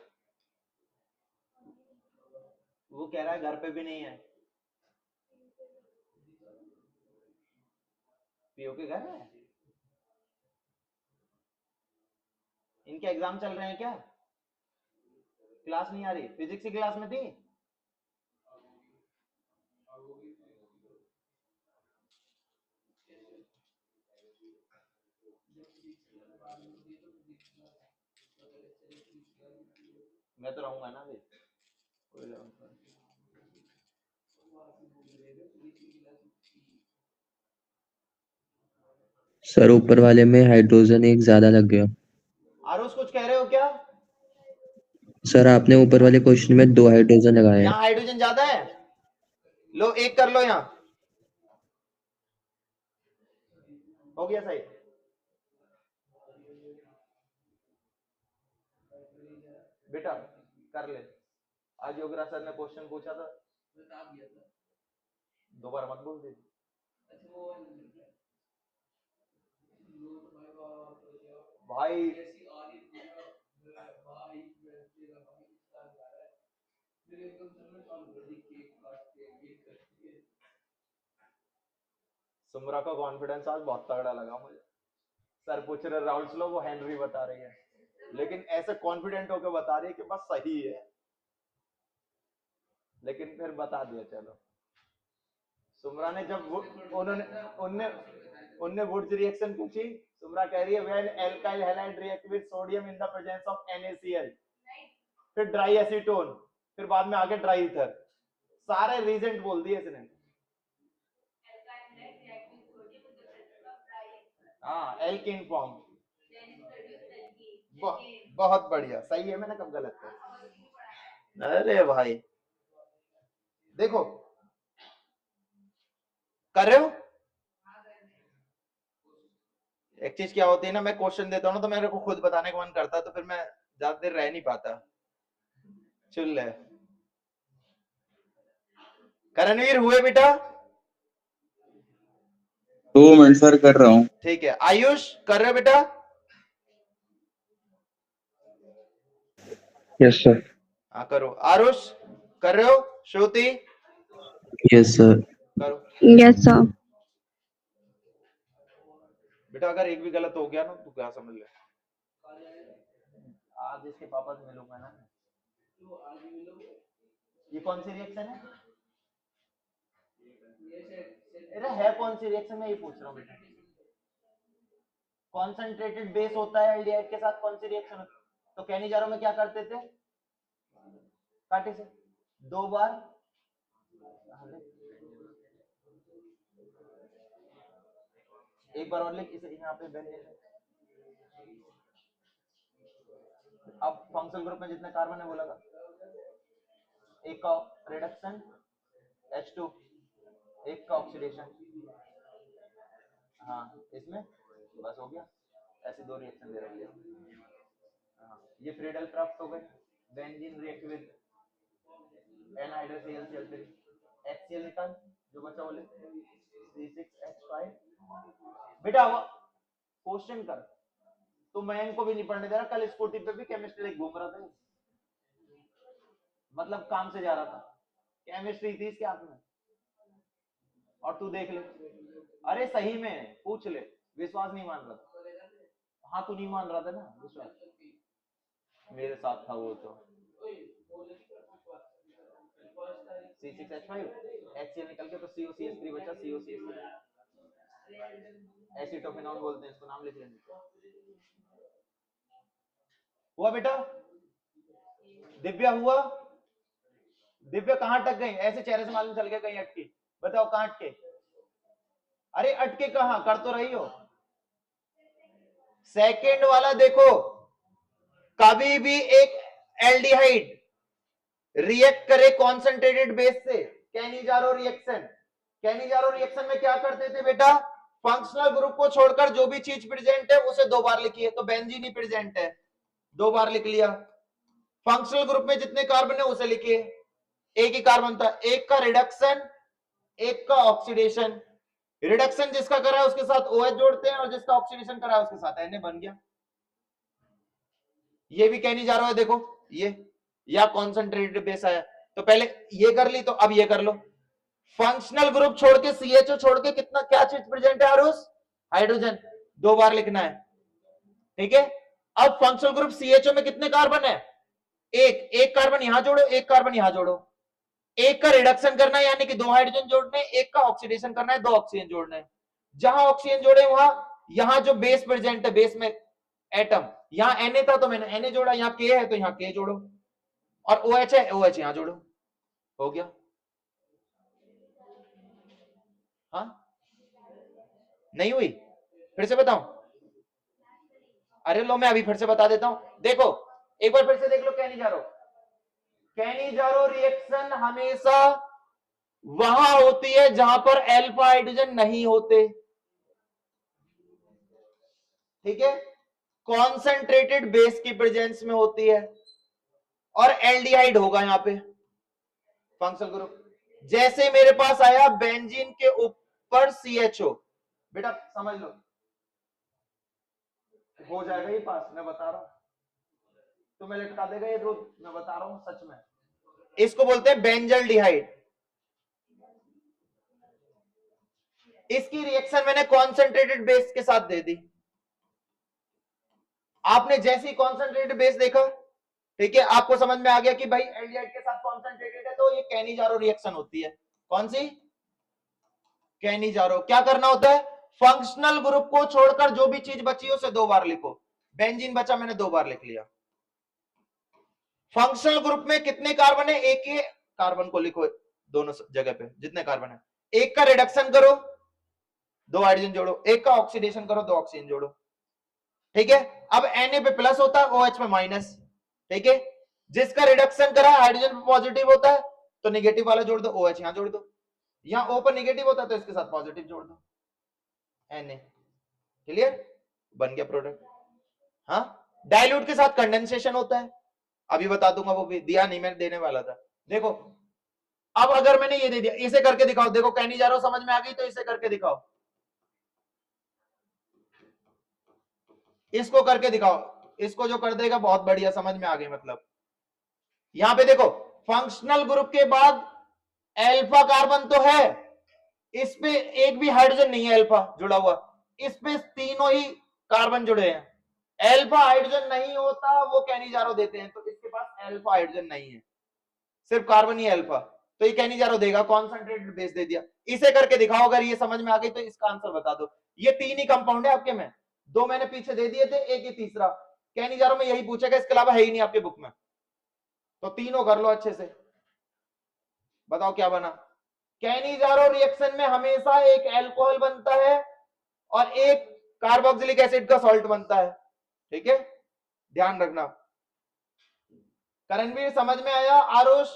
वो कह रहा है घर पे भी नहीं है। पीओ के घर है? इनके एग्जाम चल रहे हैं क्या? क्लास नहीं आ रही? फिजिक्स की क्लास में थी? मैं तो रहूंगा ना अभी। सर ऊपर वाले में हाइड्रोजन एक ज्यादा लग गया। आरुष कुछ कह रहे हो क्या? सर आपने ऊपर वाले क्वेश्चन में 2 हाइड्रोजन लगाए हैं। यहाँ हाइड्रोजन ज्यादा है, लो एक कर लो, यहाँ हो गया सही। बेटा कर ले। आज योगराज सर ने क्वेश्चन पूछा था, दोबारा मत बोल दे भाई। सुमरा का कॉन्फिडेंस आज बहुत तगड़ा लगा मुझे। सर पूछ रहे राउंड स्लो, वो हेनरी बता रही है, लेकिन ऐसे कॉन्फिडेंट होकर बता रही है कि बस सही है, लेकिन फिर बता दिया। चलो सुमरा ने जब उन्होंने उनने उनने वुड्स रिएक्शन पूछी, सुमरा कह रही है when alkyl halide react with sodium in the presence of NaCl, फिर ड्राई एसीटोन, फिर बाद में आगे ड्राई ईथर, सारे रीजेंट बोल दिए इसने। हाँ एल्कीन फॉर्म। बहुत बढ़िया, सही है। मैंने कब गलत किया? अरे भाई देखो, कर रहे हो। एक चीज क्या होती है ना, मैं क्वेश्चन देता हूँ ना तो मेरे को खुद बताने का मन करता है, तो फिर मैं ज्यादा देर रह नहीं पाता, चुल है। करणवीर हुए बेटा? 2 मिनट सर कर रहा हूँ। ठीक है, आयुष कर रहे हो बेटा? Yes sir. हाँ करो। आरुष कर रहे हो? श्रुति यस सर। करो। Yes sir. बेटा अगर एक भी गलत हो गया ना तो क्या समझ ले, आज इसके पापा से मिलूंगा ना। ये कौन सी रिएक्शन है? अरे है कौन सी रिएक्शन, मैं ये पूछ रहा हूँ बेटा। कॉन्सेंट्रेटेड बेस होता है एल्डिहाइड के साथ, कौन सी रिएक्शन होती है? तो कैनिजारो में क्या करते थे? काटे से 2 बार, एक बार और लिख इसे यहाँ पे बेंजीन। अब फंक्शनल ग्रुप में जितने कार्बन है बोला था, एक का रिडक्शन H2, एक का ऑक्सीडेशन। हाँ इसमें बस हो गया, ऐसे 2 रिएक्शन दे रखे हैं। हाँ ये फ्रीडल क्राफ्ट हो गए। Benzene react with NHCl3, HCl निकाल, जो बचा वो लिख C6H5। बेटा क्वेश्चन कर, तो मैं इनको भी नहीं पढ़ने दे रहा, कल स्कूटी पे भी केमिस्ट्री घूम रहा था, मतलब काम से जा रहा था, केमिस्ट्री थी इसके हाथ में, और तू देख ले। अरे सही में पूछ ले, विश्वास नहीं मान रहा था। हाँ तू नहीं मान रहा था ना, विश्वास मेरे साथ था वो। तो C6H5 HCl निकल के तो COCH3 बचा, COCH3 एसिटोफेनॉल बोलते हैं इसको, नाम लिख लेना। हुआ बेटा? दिव्या हुआ? दिव्या कहां अटक गई? ऐसे चेहरे से मालूम चल गया कहीं अटकी, बताओ कहां अटके? अरे अटके कहां, कर तो रही हो। सेकंड वाला देखो, कभी भी एक एल्डिहाइड रिएक्ट करे कॉन्सेंट्रेटेड बेस से, कैनिजारो रिएक्शन। कैनिजारो रिएक्शन में क्या करते थे बेटा? फंक्शनल ग्रुप को छोड़कर जो भी चीज प्रेजेंट है उसे 2 बार लिखिए। तो बेंजीन ही प्रेजेंट है, 2 बार लिख लिया। फंक्शनल ग्रुप में जितने कार्बन है उसे लिखिए, एक ही कार्बन था, एक का रिडक्शन एक का ऑक्सीडेशन। रिडक्शन जिसका करा है उसके साथ OH जोड़ते हैं, और जिसका ऑक्सीडेशन करा है उसके साथ Na बन गया। ये भी कहनी जा रहा है, देखो ये या कॉन्सेंट्रेटेड बेस आया। तो पहले ये कर ली, तो अब ये कर लो। फंक्शनल ग्रुप छोड़ के CHO छोड़ के कितना क्या चीज प्रेजेंट है आरुष? हाइड्रोजन, 2 बार लिखना है, ठीक है। अब फंक्शनल ग्रुप CHO में कितने कार्बन है? एक कार्बन यहां जोड़ो, एक कार्बन यहां जोड़ो। एक का रिडक्शन करना है यानी कि 2 हाइड्रोजन जोड़ने, एक का ऑक्सीडेशन करना है, 2 ऑक्सीजन जोड़ने। जहां ऑक्सीजन जोड़े वहां, यहां जो बेस प्रेजेंट है, बेस में एटम, यहां Na था तो मैंने Na जोड़ा, यहां K है तो यहां K जोड़ो, और OH है, OH यहां जोड़ो, हो गया। हाँ नहीं हुई? फिर से बताऊं? अरे लो मैं अभी फिर से बता देता हूं, देखो एक बार फिर से देख लो। कैनिजारो रिएक्शन हमेशा वहां होती है जहां पर अल्फा हाइड्रोजन नहीं होते, ठीक है। कॉन्सेंट्रेटेड बेस की प्रेजेंस में होती है, और एल्डिहाइड होगा यहां पे फंक्शनल ग्रुप। जैसे मेरे पास आया बेंजीन के ऊपर CHO, बेटा समझ लो हो जाएगा ये पास, मैं बता रहा हूं, तुम्हें लटका देगा ये दूध, मैं बता रहा हूं सच में। इसको बोलते हैं बेंजल्डिहाइड। इसकी रिएक्शन मैंने कॉन्सेंट्रेटेड बेस के साथ दे दी। आपने जैसे ही कॉन्सेंट्रेटेड बेस देखा, ठीक है, आपको समझ में आ गया कि भाई एल्डिहाइड के साथ कॉन्सेंट्रेटेड है, तो ये कैनिजारो रिएक्शन होती है। कौन सी? कैनिजारो। क्या करना होता है? फंक्शनल ग्रुप को छोड़कर जो भी चीज बची है उसे 2 बार लिखो। बेंजीन बचा, मैंने 2 बार लिख लिया। फंक्शनल ग्रुप में कितने कार्बन है? एक ही कार्बन को लिखो दोनों जगह पे जितने कार्बन है। एक का रिडक्शन करो, 2 हाइड्रोजन जोड़ो, एक का ऑक्सीडेशन करो, 2 ऑक्सीजन जोड़ो, ठीक है। अब Na पे प्लस होता है, OH पे माइनस, ठीक है। जिसका रिडक्शन करा हाइड्रोजन पे पॉजिटिव होता है तो निगेटिव वाला जोड़ दो, OH यहां जोड़ दो। यहां O पर निगेटिव होता है तो इसके साथ पॉजिटिव जोड़ दो, Na। क्लियर? बन गया प्रोडक्ट। हाँ डाइल्यूट के साथ कंडेंसेशन होता है, अभी बता दूंगा, वो भी दिया नहीं, मैं देने वाला था। देखो अब अगर मैंने ये दे दिया, इसे करके दिखाओ, देखो कहनी जा रहा हूं, समझ में आ गई तो इसे करके दिखाओ, इसको करके दिखाओ, इसको जो कर देगा बहुत बढ़िया, समझ में आ गई। मतलब यहां पे देखो फंक्शनल ग्रुप के बाद अल्फा कार्बन तो है, इस पे एक भी हाइड्रोजन नहीं है अल्फा जुड़ा हुआ, इस पे तीनों ही कार्बन जुड़े हैं, अल्फा हाइड्रोजन नहीं होता वो कैनिजारो देते हैं, तो इसके पास अल्फा हाइड्रोजन नहीं है, सिर्फ कार्बन ही अल्फा, तो ये कैनिजारो देगा, कॉन्सेंट्रेटेड बेस दे दिया। इसे करके दिखाओ, अगर ये समझ में आ गई तो इसका आंसर बता दो। ये तीन ही कंपाउंड है आपके में, दो मैंने पीछे दे दिए थे, एक ही तीसरा, कैनिजारो में यही पूछेगा, इसके अलावा है ही नहीं आपके बुक में, तो तीनों कर लो अच्छे से। बताओ क्या बना, कैनिजारो रिएक्शन में हमेशा एक अल्कोहल बनता है और एक कार्बोक्सिलिक एसिड का सॉल्ट बनता है, ठीक है, ध्यान रखना। करणवीर समझ में आया? Aarush,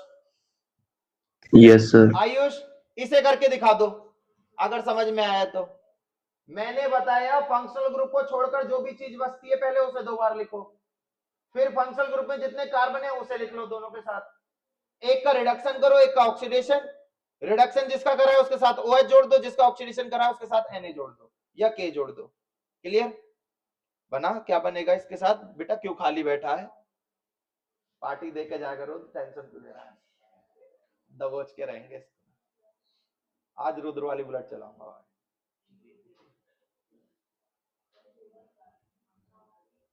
yes sir. आयुष, इसे करके दिखा दो अगर समझ में आया तो। मैंने बताया फंक्शनल ग्रुप को छोड़कर जो भी चीज बचती है पहले उसे 2 बार लिखो, फिर फंक्शनल ग्रुप में जितने कार्बन है उसे लिख लो दोनों के साथ, एक का रिडक्शन करो, एक का ऑक्सीडेशन, रिडक्शन जिसका करा है उसके साथ OH जोड़ दो, जिसका ऑक्सीडेशन करा है उसके साथ Na जोड़ दो या K जोड़ दो। क्लियर? बना? क्या बनेगा इसके साथ बेटा? क्यों खाली बैठा है? पार्टी दे के जाया करो, टेंशन क्यों ले रहा है? दबोच के रहेंगे। आज रुद्र वाली बुलेट चलाऊंगा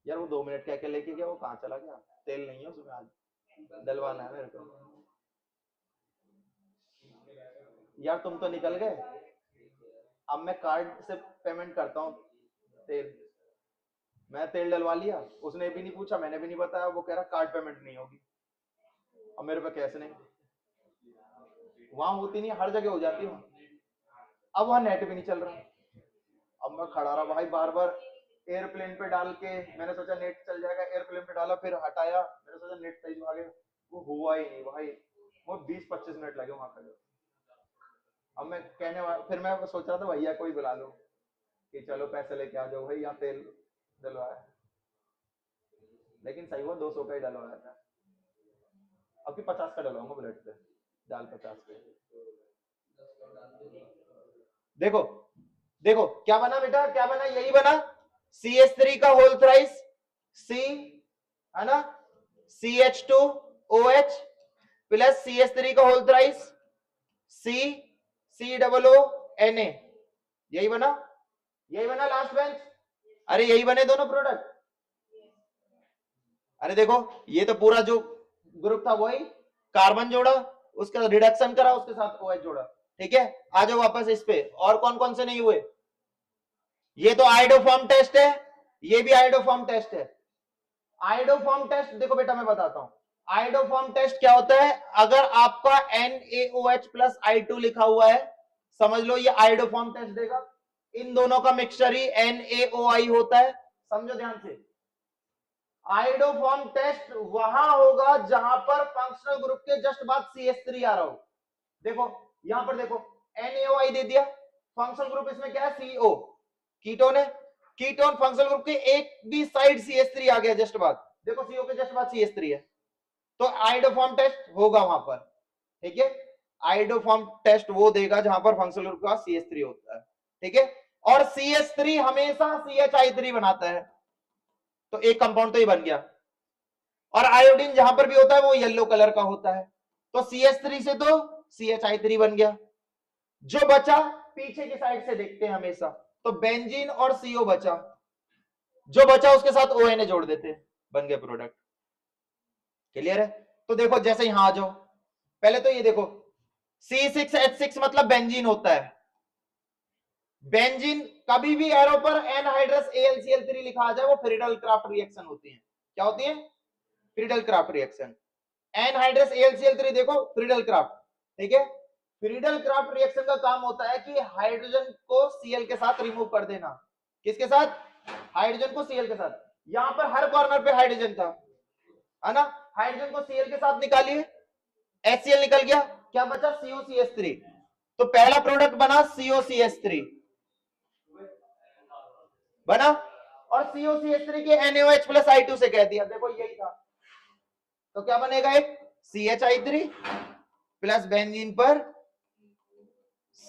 यार। वो 2 मिनट कह के लेके गया, वो कहाँ चला गया? तेल नहीं है उसमें, आज डलवाना है मेरे को। यार तुम तो निकल गए, अब मैं कार्ड से पेमेंट करता हूँ तेल। मैं तेल डलवा लिया, उसने भी नहीं पूछा, मैंने भी नहीं बताया, वो कह रहा कार्ड पेमेंट नहीं होगी। अब मेरे पे कैश नहीं, वहां होती नहीं, हर जगह हो जाती है। अब वहां नेट भी नहीं चल रहा, अब मैं खड़ा रहा भाई, बार बार एयरप्लेन पे डाल के, मैंने सोचा नेट चल जाएगा, एयरप्लेन पे डाला, फिर हटाया, मैंने सोचा नेट तेज भागे, वो हुआ ही नहीं भाई, वो 20-25 मिनट लगे वहां खड़े। अब मैं कहने वाला, फिर मैं सोच रहा था भैया कोई बुला लो कि चलो पैसे लेके आ जाओ भाई, यहाँ तेल डलवाया, लेकिन सही हुआ 200 का ही डलवाया था। अभी 50 का डलवाऊंगा बुलेट पे, डाल 50 पे। देखो देखो क्या बना बेटा, क्या बना? यही बना, CH3 का होल थ्राइस, C है ना, CH2OH प्लस CH3 का होल थ्राइस, COONA, यही बना, यही बना लास्ट बेंच। अरे यही बने दोनों प्रोडक्ट। अरे देखो ये तो पूरा जो ग्रुप था वही, कार्बन जोड़ा, उसका रिडक्शन करा, उसके साथ OH जोड़ा, ठीक है। आ जाओ वापस इस पे, और कौन कौन से नहीं हुए? ये तो आइडोफॉर्म टेस्ट है, ये भी आइडोफॉर्म टेस्ट है। आइडोफॉर्म टेस्ट देखो बेटा मैं बताता हूं, आइडोफॉर्म टेस्ट क्या होता है, अगर आपका NaOH प्लस I2 लिखा हुआ है, समझ लो ये आइडोफॉर्म टेस्ट देगा, इन दोनों का मिक्सचर ही NaOI होता है, समझो ध्यान से। आइडोफॉर्म टेस्ट वहां होगा जहां पर फंक्शनल ग्रुप के जस्ट बाद CH3 आ रहा हो। देखो यहां पर देखो NaOI दे दिया, फंक्शनल ग्रुप इसमें क्या है? CO, कीटोन है, कीटोन फंक्शनल ग्रुप के एक भी साइड CH3 आ गया जस्ट बाद, देखो CO के जस्ट बाद CH3 है, तो आइडोफॉर्म टेस्ट होगा वहां पर, ठीक है। आइडोफॉर्म टेस्ट वो देगा जहां पर फंक्शनल ग्रुप का CH3 होता है, ठीक है। और CH3 हमेशा CHI3 बनाता है, तो एक कंपाउंड तो ही बन गया। और आयोडीन जहां पर भी होता है वो येलो कलर का होता है, तो CH3 से तो CHI3 बन गया। जो बचा पीछे की साइड से देखते हैं हमेशा, तो बेंजीन और CO बचा, जो बचा उसके साथ ONA जोड़ देते, बन गया प्रोडक्ट। क्लियर है? तो देखो जैसे यहां आ जाओ, पहले तो ये देखो C6H6 मतलब बेंजीन होता है, बेंजीन कभी भी एरो पर एनहाइड्रस AlCl3 लिखा आ जाए वो फ्रीडल क्राफ्ट रिएक्शन होती है। क्या होती है? Friedel craft reaction. Anhydrous AlCl3 देखो फ्रीडल क्राफ्ट, ठीक है। फ्रीडल क्राफ्ट रिएक्शन का काम होता है कि हाइड्रोजन को Cl के साथ रिमूव कर देना। किसके साथ? हाइड्रोजन को Cl के साथ। यहां पर हर कॉर्नर पे हाइड्रोजन था, है ना, हाइड्रोजन को Cl के साथ निकालिए, HCl निकल गया, क्या बचा? COCH3, तो पहला प्रोडक्ट बना COCH3 बना, और COCH3 के NaOH प्लस I2 से कह दिया, देखो यही था। तो क्या बनेगा, एक CHI3 प्लस बेंजीन पर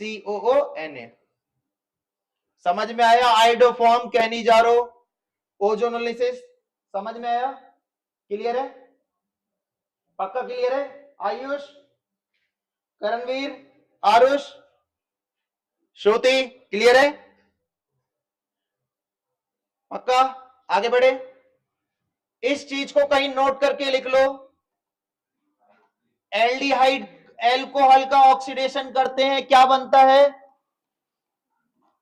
COONA। समझ में आया? आइडोफॉर्म, कैनिजारो, ओजोनोलिसिस, समझ में आया? क्लियर है? पक्का क्लियर है? आयुष, करणवीर, आरुष, श्रुति, क्लियर है? पक्का? आगे बढ़े। इस चीज को कहीं नोट करके लिख लो। एल्डिहाइड एल्कोहल का ऑक्सीडेशन करते हैं, क्या बनता है?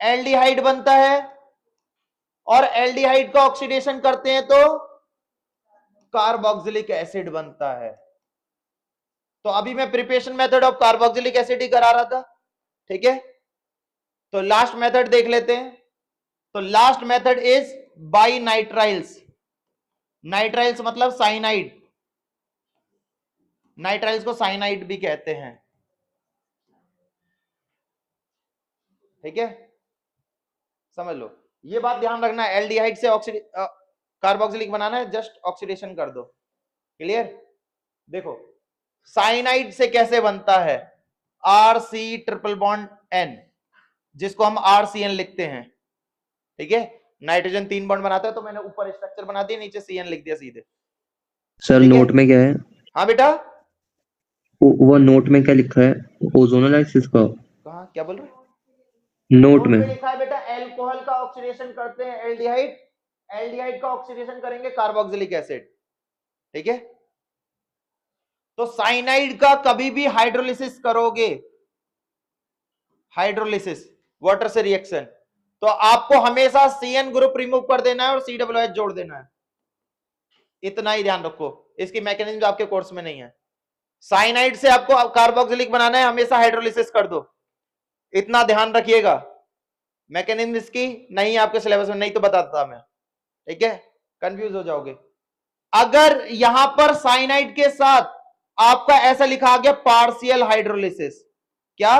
एल्डिहाइड बनता है। और एल्डिहाइड का ऑक्सीडेशन करते हैं तो कार्बोक्सिलिक एसिड बनता है। तो अभी मैं preparation method of carboxylic acid ही करा रहा था, ठीक है? तो लास्ट मेथड देख लेते हैं। तो last method is by nitriles. Nitriles मतलब साइनाइड, नाइट्राइल्स को साइनाइड भी कहते हैं, ठीक है? समझ लो, ये बात ध्यान रखना, एल्डिहाइड से कार्बोक्सिलिक बनाना है, जस्ट ऑक्सीडेशन कर दो। क्लियर? देखो साइनाइड से कैसे बनता है, RC ट्रिपल बॉन्ड N, जिसको हम RCN लिखते हैं, ठीक है? नाइट्रोजन 3 बॉन्ड बनाता है, तो मैंने ऊपर स्ट्रक्चर बना दिया, नीचे CN लिख दिया सीधे। सर नोट में क्या है? हाँ बेटा, वो नोट में क्या लिखा है? ओजोनोलाइसिस का? कहा, क्या बोल रहे? नोट में लिखा है बेटा, एल्कोहल का ऑक्सीडेशन करते हैं एल्डिहाइड, एल्डिहाइड का ऑक्सीडेशन करेंगे कार्बोक्सिलिक एसिड, ठीक है? तो साइनाइड का कभी भी हाइड्रोलिसिस करोगे, हाइड्रोलिसिस वाटर से रिएक्शन, तो आपको हमेशा CN ग्रुप रिमूव कर देना है और COOH जोड़ देना है। इतना ही ध्यान रखो, इसकी मैकेनिज्म आपके कोर्स में नहीं है। साइनाइड से आपको कार्बोक्सिलिक बनाना है, हमेशा हाइड्रोलिसिस कर दो, इतना ध्यान रखिएगा। मैकेनिज्म इसकी नहीं है आपके सिलेबस में, नहीं तो बताता मैं, ठीक है? कंफ्यूज हो जाओगे। अगर यहां पर साइनाइड के साथ आपका ऐसा लिखा आ गया पार्शियल हाइड्रोलिसिस, क्या?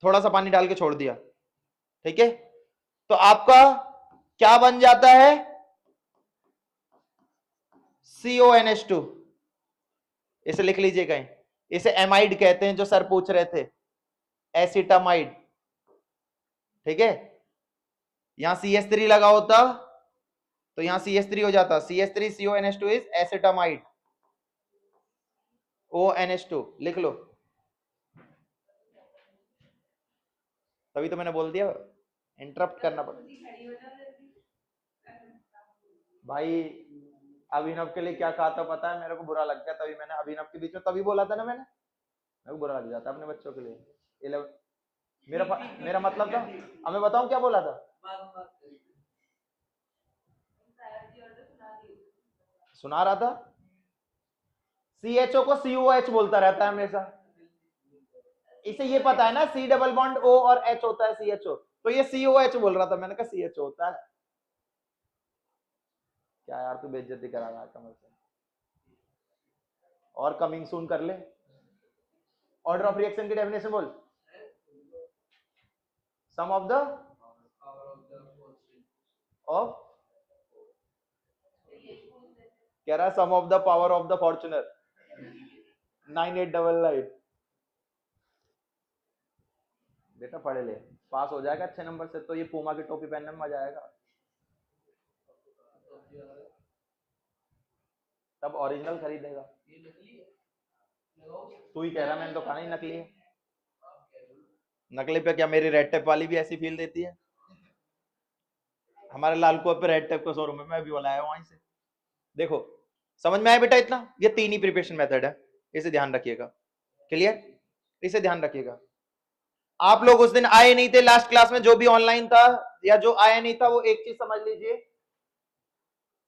थोड़ा सा पानी डाल के छोड़ दिया, ठीक है? तो आपका क्या बन जाता है? CONH2। इसे लिख लीजिए कहीं, इसे एमाइड कहते हैं, जो सर पूछ रहे थे, एसिटामाइड, ठीक है? यहां CH3 लगा होता तो यहां CH3 हो जाता, CH3 CONH2 is acetamide, ONH2 लिख लो। तभी तो मैंने बोल दिया, इंटरप्ट करना पड़ता भाई। अभिनव के लिए क्या कहा था पता है? मेरे को बुरा लग गया, तभी मैंने अभिनव के बीच में तभी बोला था ना मैंने, मेरे को बुरा लग जाता अपने बच्चों के लिए। मेरा मतलब था, अब मैं बताऊं क्या बोला था? सुना रहा था, CHO को COH बोलता रहता है हमेशा, इसे ये पता है ना C डबल बॉन्ड O और H होता है CHO, तो ये COH बोल रहा था, मैंने कहा CHO होता है। क्या यार तू बेइज्जती करा रहा है कमल से। और कमिंग सून कर ले। ऑर्डर ऑफ रिएक्शन की डेफिनेशन बोल। सम ऑफ द ऑफ, कह रहा है sum of the power of the Fortuner 9899। बेटा पढ़े ले, पास हो जाएगा अच्छे नंबर से, तो ये पूमा की टोपी पहनने में मजा आएगा। तब ओरिजिनल खरीदेगा। तू ही कह रहा, मैंने तो कहा नहीं नकली है। नकली पे क्या मेरी रेड टेप वाली भी ऐसी फील देती है? हमारे लालकुआ पे रेड टेप का शोरूम है, मैं भी बुलाया वहीं से। देखो समझ में आया बेटा? इतना, ये 3 ही प्रिपरेशन मेथड है, इसे ध्यान रखिएगा। क्लियर? इसे ध्यान रखिएगा। आप लोग उस दिन आए नहीं थे लास्ट क्लास में, जो भी ऑनलाइन था या जो आया नहीं था, वो एक चीज समझ लीजिए,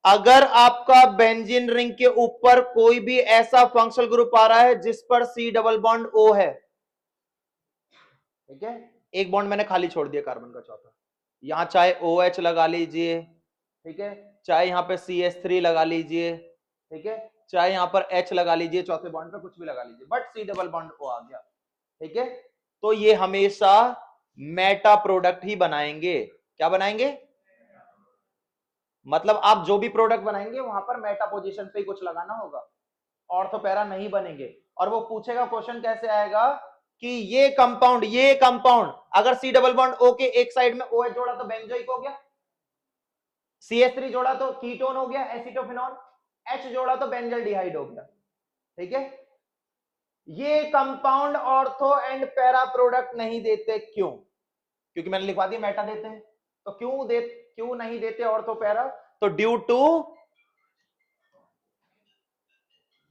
अगर आपका बेंजीन रिंग के ऊपर कोई भी ऐसा फंक्शनल ग्रुप आ रहा है जिस पर C डबल बॉन्ड O है, ठीक है? एक बॉन्ड मैंने खाली छोड़ दिया कार्बन का चौथा, यहां चाहे OH लगा लीजिए, ठीक है? चाहे यहां पे CH3 लगा लीजिए, ठीक है? चाहे यहां पर H लगा लीजिए, चौथे बॉन्ड पे कुछ भी लगा लीजिए, but C double bond O आ गया, ठीक है? तो ये हमेशा मेटा प्रोडक्ट ही बनाएंगे। क्या बनाएंगे? मतलब आप जो भी प्रोडक्ट बनाएंगे वहां पर मेटा पोजीशन पे ही कुछ लगाना होगा, ऑर्थो पैरा नहीं बनेंगे। और वो पूछेगा क्वेश्चन कैसे आएगा कि ये कंपाउंड अगर सी डबल बॉन्ड ओ के एक साइड में OH जोड़ा तो बेंजोइक हो गया, CH3 जोड़ा तो कीटोन हो गया एसिटोफिनॉल, H जोड़ा तो बेंजल्डिहाइड हो गया। ठीक है, ये compound ortho and para product नहीं देते। क्यों? क्योंकि मैंने लिखवा दिया मेटा देते हैं। तो क्यों नहीं देते ऑर्थो पैरा? तो due to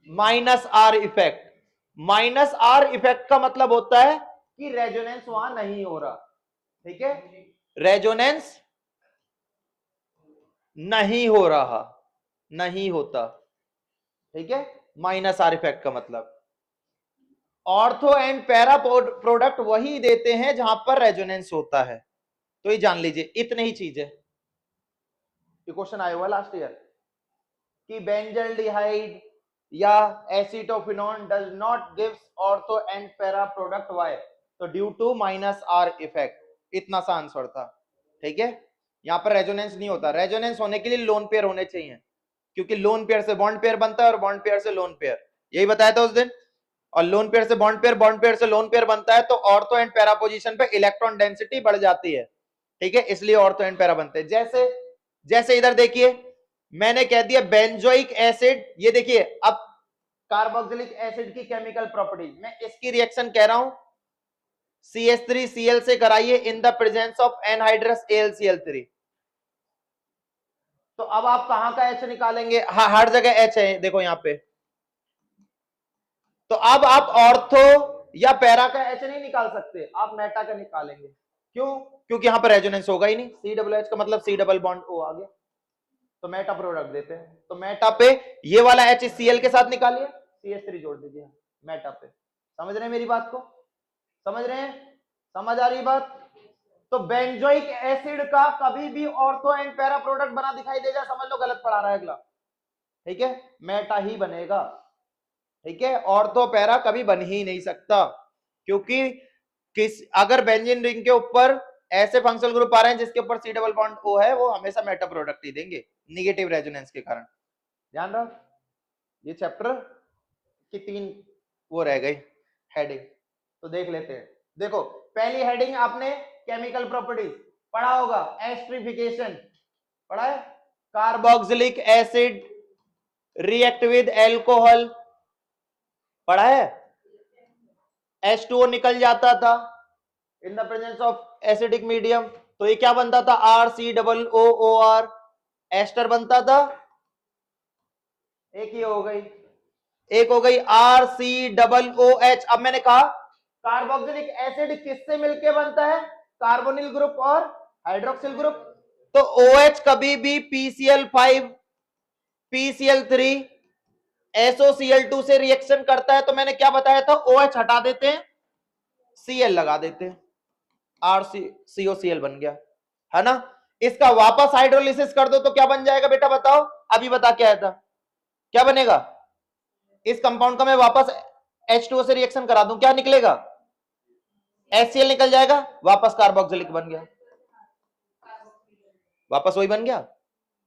-R effect. -R effect का मतलब होता है कि रेजोनेंस वहां नहीं हो रहा। ठीक है, रेजोनेंस नहीं हो रहा, नहीं होता। ठीक है, -R इफेक्ट का मतलब ऑर्थो एंड पैरा प्रोडक्ट वही देते हैं जहां पर रेजोनेंस होता है। तो ये जान लीजिए, इतनी ही चीज है। ये क्वेश्चन आया हुआ लास्ट ईयर कि बेंजल्डिहाइड या acetophenone does not gives ortho and para product. Why? तो ड्यू टू -R इफेक्ट। इतना सा आंसर था। ठीक है, यहां पर रेजोनेंस नहीं होता। रेजोनेंस होने के लिए लोन पेयर होने चाहिए, क्योंकि लोन पेयर से बॉन्ड पेयर बनता है और बॉन्ड पेयर से लोन पेयर, यही बताया था उस दिन। और लोन पेयर से बॉन्ड पेयर, बॉन्ड पेयर से लोन पेयर बनता है, तो ऑर्थो एंड पैरा पोजीशन पे इलेक्ट्रॉन डेंसिटी बढ़ जाती है। ठीक है, इसलिए ऑर्थो एंड पैरा बनते हैं। जैसे इधर देखिए, मैंने कह दिया बेंजोइक एसिड, ये देखिए अब कार्बोक्सिलिक एसिड की केमिकल प्रॉपर्टीज, मैं इसकी रिएक्शन कह रहा हूं CH3Cl से कराइए इन the presence of anhydrous AlCl3। तो अब आप कहां का H निकालेंगे? हाँ, हर जगह H है, देखो यहां पे। तो अब आप ऑर्थो या पैरा का H नहीं निकाल सकते, आप मेटा का निकालेंगे। क्यों? क्योंकि यहां पर रेजोनेंस होगा ही नहीं। CH का मतलब C डबल बॉन्ड O आ गया, तो मेटा प्रोडक्ट देते हैं। तो मेटा पे ये वाला H Cl के साथ निकालिए, CH3 जोड़ दीजिए मेटा पे। समझ रहे हैं मेरी बात को? समझ रहे हैं? समझ आ रही बात? तो बेंजोइक एसिड का कभी भी ऑर्थो एंड पैरा प्रोडक्ट बना दिखाई दे जाए, समझ लो गलत पढ़ा रहा है अगला। ठीक है, मेटा ही बनेगा। ठीक है, ऑर्थो पैरा कभी बन ही नहीं सकता, क्योंकि अगर बेंजीन रिंग के ऊपर ऐसे फंक्शनल ग्रुप आ रहे हैं जिसके ऊपर C डबल बॉन्ड O है, वो हमेशा मेटा प्रोडक्ट ही देंगे निगेटिव रेजोनेंस के कारण। ध्यान रहो, ये चैप्टर की 3 वो रह गई हेडिंग, तो देख लेते हैं। देखो, पहली हेडिंग आपने केमिकल प्रॉपर्टीज पढ़ा होगा, एस्टरिफिकेशन पढ़ा है। Carboxylic acid react with alcohol पढ़ा है। H2O निकल जाता था इन the presence of acidic medium, तो ये क्या बनता था? RCOOR एस्टर बनता था। एक ही हो गई, एक हो गई RCOOH। अब मैंने कहा कार्बोक्सिलिक एसिड किससे मिलके बनता है? कार्बोनिल ग्रुप और हाइड्रोक्सिल ग्रुप। तो OH कभी भी PCl5 PCl3 SOCl2 से रिएक्शन करता है, तो मैंने क्या बताया था? OH हटा देते हैं, Cl लगा देते हैं, RCOCl बन गया, है ना। इसका वापस हाइड्रोलिसिस कर दो तो क्या बन जाएगा बेटा? बताओ, अभी बता क्या आया था, क्या बनेगा? इस कंपाउंड का मैं वापस H2O से रिएक्शन करा दूं, क्या निकलेगा? HCl निकल जाएगा, वापस कार्बोक्सिलिक बन गया, वापस वही बन गया।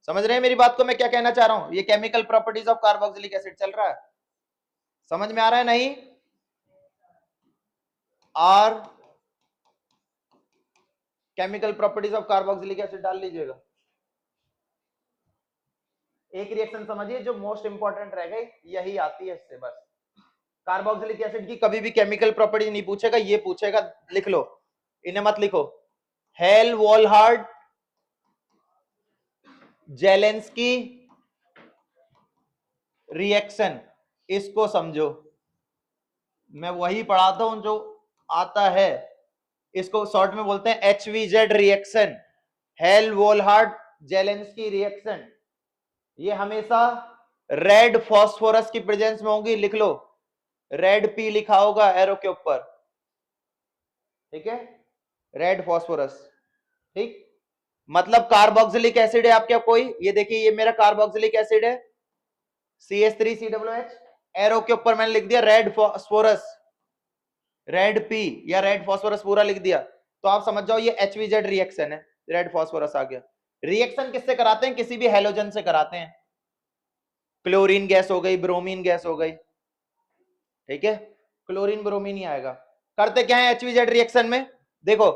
समझ रहे हैं मेरी बात को, मैं क्या कहना चाह रहा हूं? ये chemical properties of carboxylic acid चल रहा है, समझ में आ रहा है? नहीं, आर chemical properties of carboxylic acid डाल लीजिएगा। एक रिएक्शन समझिए जो मोस्ट इंपॉर्टेंट रह गई, यही आती है इससे बस। कार्बोक्सिलिक एसिड की कभी भी केमिकल प्रॉपर्टी नहीं पूछेगा, ये पूछेगा, लिख लो, इन्हें मत लिखो। हेल वॉलहार्ड जेलेंस्की रिएक्शन, इसको समझो। मैं वही पढ़ाता हूं जो आता है, इसको शॉर्ट में बोलते हैं HVZ reaction, Hell Volhard Zelinsky reaction. ये हमेशा रेड फॉस्फोरस की प्रेजेंस में होगी, लिख लो, रेड P लिखा होगा एरो के ऊपर। ठीक है, रेड फॉस्फोरस। ठीक, मतलब कार्बोक्सिलिक एसिड है आपके कोई, ये देखिए ये मेरा कार्बोक्सिलिक एसिड है CH3COOH, एरो के ऊपर मैंने लिख दिया रेड फॉस्फोरस, रेड P या रेड फॉस्फोरस पूरा लिख दिया। तो आप समझ जाओ ये HVZ रिएक्शन है, रेड फास्फोरस आ गया। रिएक्शन किससे कराते हैं? किसी भी हेलोजन से कराते हैं। क्लोरीन गैस हो गई, ब्रोमीन गैस हो गई, ठीक है, क्लोरीन ब्रोमीन ही आएगा। करते क्या है HVZ रिएक्शन में? देखो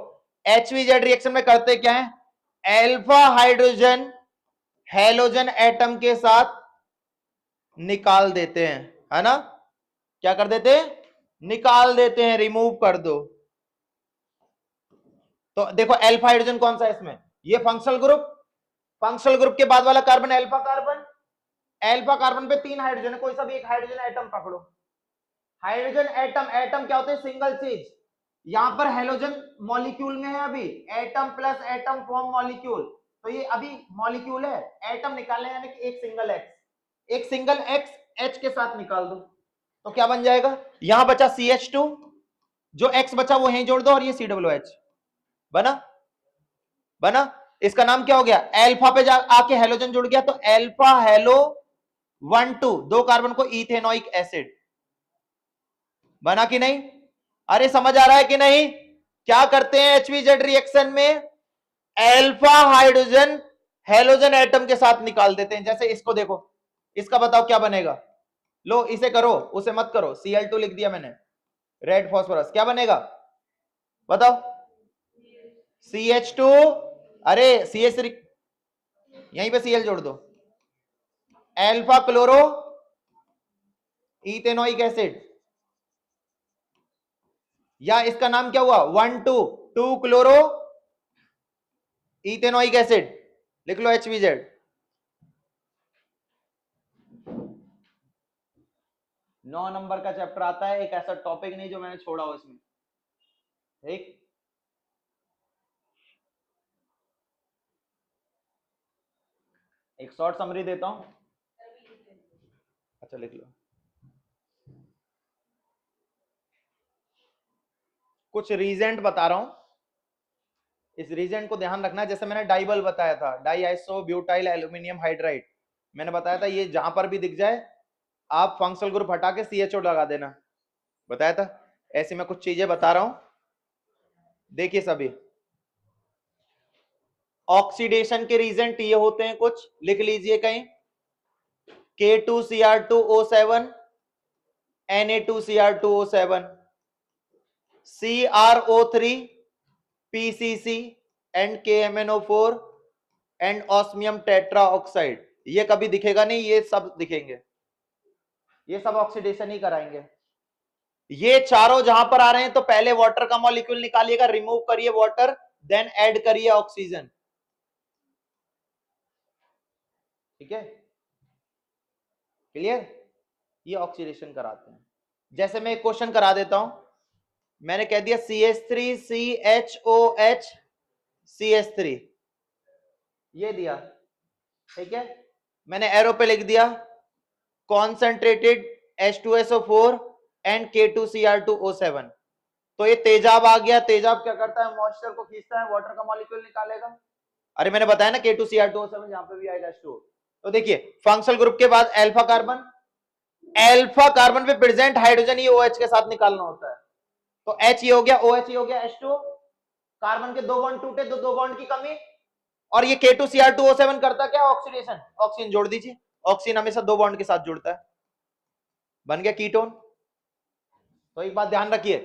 HVZ रिएक्शन में करते क्या है, अल्फा हाइड्रोजन हेलोजन एटम के साथ निकाल देते हैं, है ना? क्या कर देते हैं? निकाल देते हैं, रिमूव कर दो। तो देखो अल्फा हाइड्रोजन कौन सा है इसमें? ये फंक्शनल ग्रुप, फंक्शनल ग्रुप के बाद वाला carbon alpha carbon, alpha carbon पे 3 हाइड्रोजन है, कोई सा भी एक हाइड्रोजन एटम पकड़ो। हाइड्रोजन एटम, एटम क्या होते हैं? सिंगल चीज। यहां पर हेलोजन मॉलिक्यूल में है, अभी atom plus atom form molecule, तो ये अभी मॉलिक्यूल है। एटम निकालने यानी कि एक सिंगल एक्स, एक सिंगल एक्स H के साथ निकाल दो, तो क्या बन जाएगा? यहां बचा CH2, जो X बचा वो यहीं जोड़ दो, और ये COOH बना। बना, इसका नाम क्या हो गया? अल्फा पे जा आके हेलोजन जुड़ गया, तो अल्फा हेलो 1,2, 2 कार्बन को इथेनोइक एसिड बना कि नहीं? अरे समझ आ रहा है कि नहीं? क्या करते हैं HVZ रिएक्शन में? अल्फा हाइड्रोजन हेलोजन एटम के साथ निकाल देते हैं। जैसे इसको देखो, इसका बताओ क्या बनेगा? लो इसे करो, उसे मत करो। Cl2 लिख दिया मैंने, रेड फास्फोरस, क्या बनेगा बताओ? CH2, अरे CH3, यहीं पे Cl जोड़ दो, अल्फा क्लोरो इथेनोइक एसिड, या इसका नाम क्या हुआ? 1,2 क्लोरो इथेनोइक एसिड, लिख लो HVZ। नौ नंबर का चैप्टर आता है, एक ऐसा टॉपिक नहीं जो मैंने छोड़ा हो इसमें, ठीक? एक शॉर्ट समरी देता हूं, अच्छा लिख लो। कुछ रीजेंट बता रहा हूं, इस रीजेंट को ध्यान रखना। जैसे मैंने डाइबल बताया था, di iso butyl aluminium hydride, मैंने बताया था ये जहां पर भी दिख जाए आप फंक्शनल ग्रुप हटा के CHO लगा देना, बताया था। ऐसे मैं कुछ चीजें बता रहा हूं, देखिए सभी। ऑक्सीडेशन के रीजेंट ये होते हैं, कुछ लिख लीजिए कहीं। K2Cr2O7, Na2Cr2O7, CrO3, PCC and KMnO4 and osmium tetroxide. ये कभी दिखेगा नहीं, ये सब दिखेंगे, ये सब ऑक्सीडेशन ही कराएंगे। ये चारों जहां पर आ रहे हैं तो पहले वाटर का मॉलिक्यूल निकालिएगा, रिमूव करिए वाटर, देन ऐड करिए ऑक्सीजन, ठीक है? क्लियर? ये ऑक्सीडेशन कराते हैं। जैसे मैं एक क्वेश्चन करा देता हूं, मैंने कह दिया CH3CHOH CH3, ये दिया, ठीक है? मैंने एरो पे लिख दिया कॉन्सेंट्रेटेड H2SO4 एंड K2Cr2O7, तो ये तेजाब आ गया। तेजाब क्या करता है? मॉइस्चर को खींचता है, वाटर का मॉलिक्यूल निकालेगा। अरे मैंने बताया ना K2Cr2O7 यहां पे भी आएगा H2O। तो देखिए फंक्शनल ग्रुप के बाद अल्फा कार्बन, अल्फा कार्बन पे प्रेजेंट हाइड्रोजन ये OH के साथ निकालना होता है, तो H ये हो गया, OH ये हो गया, H2O, कार्बन के 2 बॉन्ड टूटे, 2 बॉन्ड की कमी, और ये K2Cr2O7 करता क्या? ऑक्सीडेशन, ऑक्सीजन जोड़ दीजिए, ऑक्सीजन हमेशा 2 बॉन्ड के साथ जुड़ता है, बन गया कीटोन। तो एक बात ध्यान रखिए,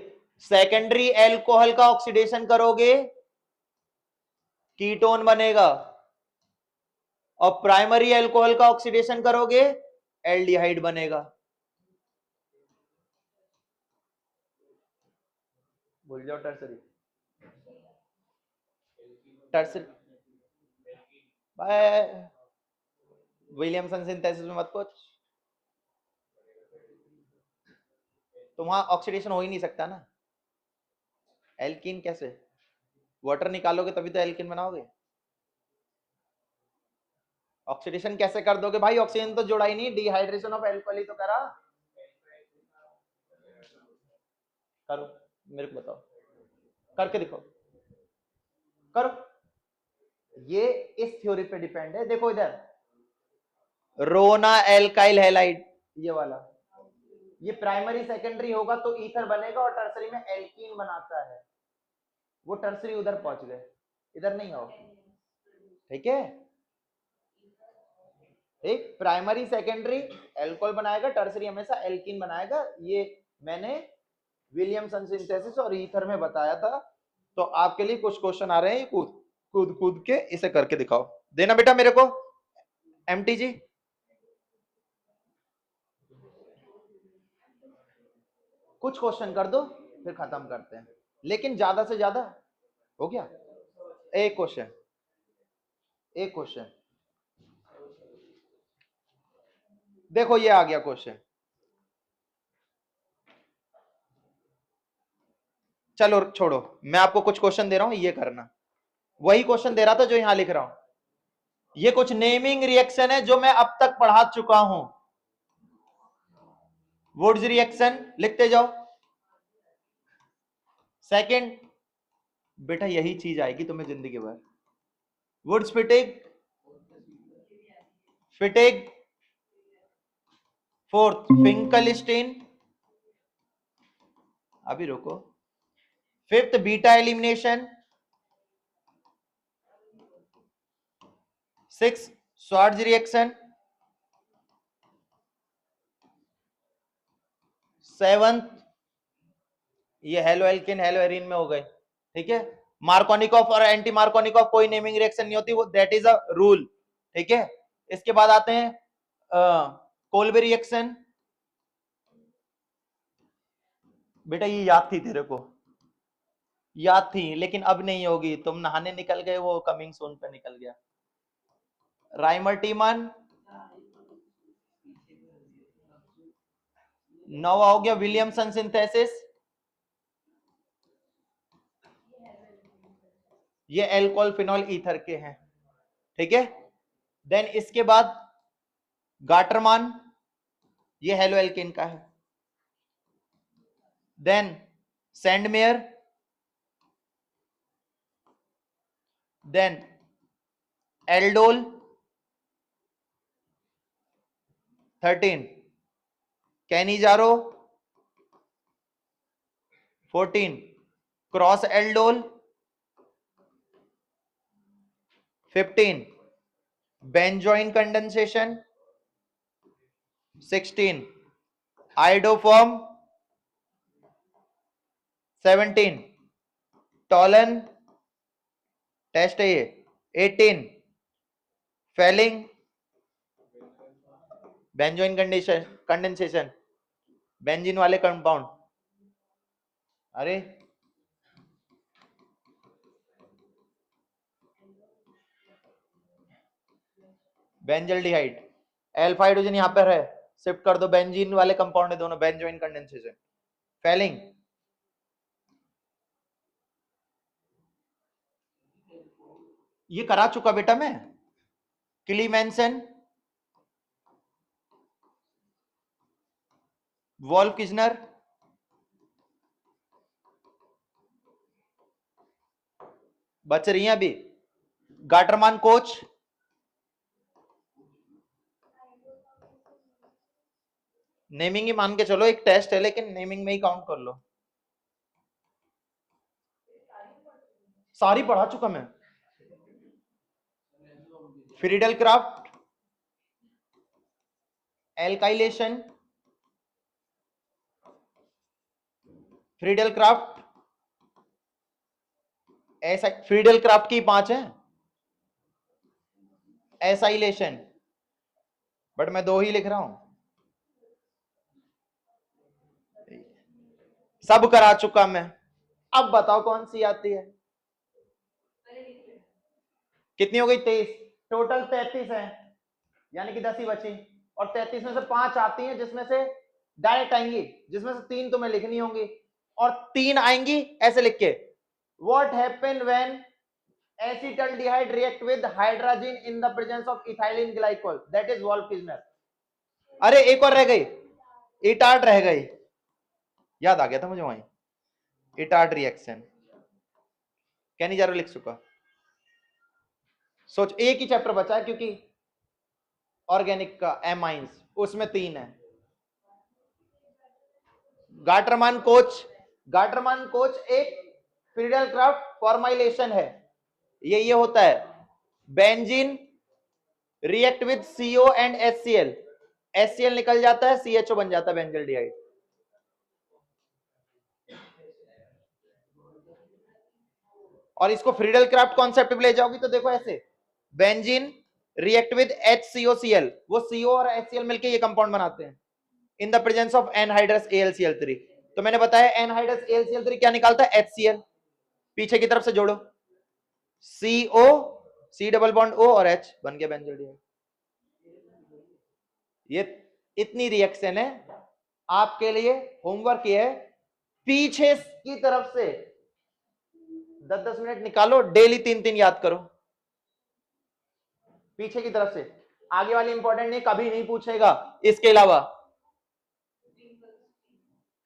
सेकेंडरी एल्कोहल का ऑक्सीडेशन करोगे कीटोन बनेगा, और प्राइमरी एल्कोहल का ऑक्सीडेशन करोगे एल्डिहाइड बनेगा। भूल जाओ tertiary, tertiary bye Williamson synthesis में मत पूछ, तो वहां ऑक्सीडेशन हो ही नहीं सकता ना। एल्कीन कैसे? वाटर निकालोगे तभी तो एल्कीन बनाओगे, ऑक्सीडेशन कैसे कर दोगे भाई? ऑक्सीजन तो जोड़ा ही नहीं, डिहाइड्रेशन ऑफ एल्कोहल ही तो करा। करो, मेरे को बताओ, करके दिखाओ, करो। ये इस थ्योरी पे डिपेंड है। देखो इधर रोना एल्काइल हैलाइड, ये वाला, ये प्राइमरी सेकेंडरी होगा तो ईथर बनेगा, और टर्सरी में एल्कीन बनाता है। वो टर्सरी उधर पहुंच गए, इधर नहीं आओ, ठीक है। एक प्राइमरी सेकेंडरी एल्कोहल बनाएगा, टर्सरी हमेशा एल्कीन बनाएगा। ये मैंने विलियमसन सिंथेसिस और ईथर में बताया था। तो आपके लिए कुछ क्वेश्चन आ रहे हैं, कूद कूद कूद के इसे करके दिखाओ, देना बेटा मेरे को एमटी जी। कुछ क्वेश्चन कर दो फिर खत्म करते हैं, लेकिन ज्यादा से ज्यादा हो गया। एक क्वेश्चन, एक क्वेश्चन देखो, ये आ गया क्वेश्चन। चलो छोड़ो, मैं आपको कुछ क्वेश्चन दे रहा हूं, ये करना। वही क्वेश्चन दे रहा था जो यहां लिख रहा हूं। ये कुछ नेमिंग रिएक्शन है जो मैं अब तक पढ़ा चुका हूं। वुड्स रिएक्शन लिखते जाओ। सेकंड, बेटा यही चीज आएगी तुम्हें जिंदगी भर। वुड्स फिटिग, फिटिग। फोर्थ, फिंकलस्टीन, अभी रुको। Fifth, beta elimination. Six, स्वार्ज reaction. Seventh, ये हेलो एल्किन हेलो एरिन में हो गए, ठीक है। मार्कोनिकॉफ और एंटी मार्कोनिकॉफ कोई नेमिंग रिएक्शन नहीं होती, वो दैट इज अ रूल, ठीक है। इसके बाद आते हैं कोल्बे रिएक्शन। बेटा ये याद थी तेरे को, याद थी, लेकिन अब नहीं होगी, तुम नहाने निकल गए, वो कमिंग सून पे निकल गया। राइमर टीमन। नौवा हो गया विलियमसन सिंथेसिस, ये एल्कोहल फिनॉल ईथर के हैं, ठीक है। देन इसके बाद गाटरमान, ये हेलो एल्केन का है। Then Sandmeyer, then aldol 13, Cannizzaro 14, cross aldol 15, benzoin condensation 16, iodoform 17, Tollen test है ये 18, फेलिंग, बेंजोइन कंडेंसेशन, बेंजीन वाले कंपाउंड, अरे बेंजल्डिहाइड, अल्फा हाइड्रोजन यहां पर है, शिफ्ट कर दो, बेंजीन वाले कंपाउंड है दोनों, बेंजोइन कंडेंसेशन, फेलिंग। ये करा चुका बेटा मैं, क्लीमेंसन, वॉल्फ किजनर, बच रही हैं अभी, गाटरमान कोच, नेमिंग ही मान के चलो, एक टेस्ट है लेकिन नेमिंग में ही काउंट कर लो। सारी पढ़ा चुका मैं। Friedel craft, alkylation, Friedel craft, ऐसा फ्रीडल क्राफ्ट की 5 है, एसाइलेशन, बट मैं 2 ही लिख रहा हूं, सब करा चुका मैं। अब बताओ कौन सी आती है। कितनी हो गई? 23, टोटल 33 है, यानी कि 10 ही बची, और 33 में से 5 आती हैं जिसमें से डायरेक्ट आएंगी, जिसमें से 3 तुम्हें लिखनी होंगी, और 3 आएंगी ऐसे लिख के, what happen when acetaldehyde react with hydrogen in the presence of ethylene glycol, that is Wolff Kishner. अरे एक और रह गई, इटार्ड रह गई, याद आ गया था मुझे वहीं, इटार्ड रिएक्शन, कैनिजारो लिख चुका। सोच, एक ही चैप्टर बचा है क्योंकि ऑर्गेनिक का एमाइंस, उसमें 3 है। गाटरमान कोच, गाटरमान कोच एक फ्रीडल क्राफ्ट फॉर्माइलेशन है, ये होता है। Benzene react with CO and HCl, HCl निकल जाता है, CHO बन जाता है बेंजल्डिहाइड। और इसको फ्रीडल क्राफ्ट कॉन्सेप्ट पे ले जाओगी तो देखो ऐसे, बेंजीन रिएक्ट विद HCOCl, वो CO और HCl मिलके ये कंपाउंड बनाते हैं इन the presence of anhydrous AlCl3। तो मैंने बताया एनहाइड्रस AlCl3 क्या निकालता है, HCl, पीछे की तरफ से जोड़ो, CO, C double bond O और H, बन गया बेंजल्डिहाइड। ये इतनी रिएक्शन है आपके लिए, होमवर्क ये है, पीछे की तरफ से 10-10 मिनट निकालो, डेली 3-3 याद करो, पीछे की तरफ से। आगे वाली इंपॉर्टेंट नहीं, कभी नहीं पूछेगा। इसके अलावा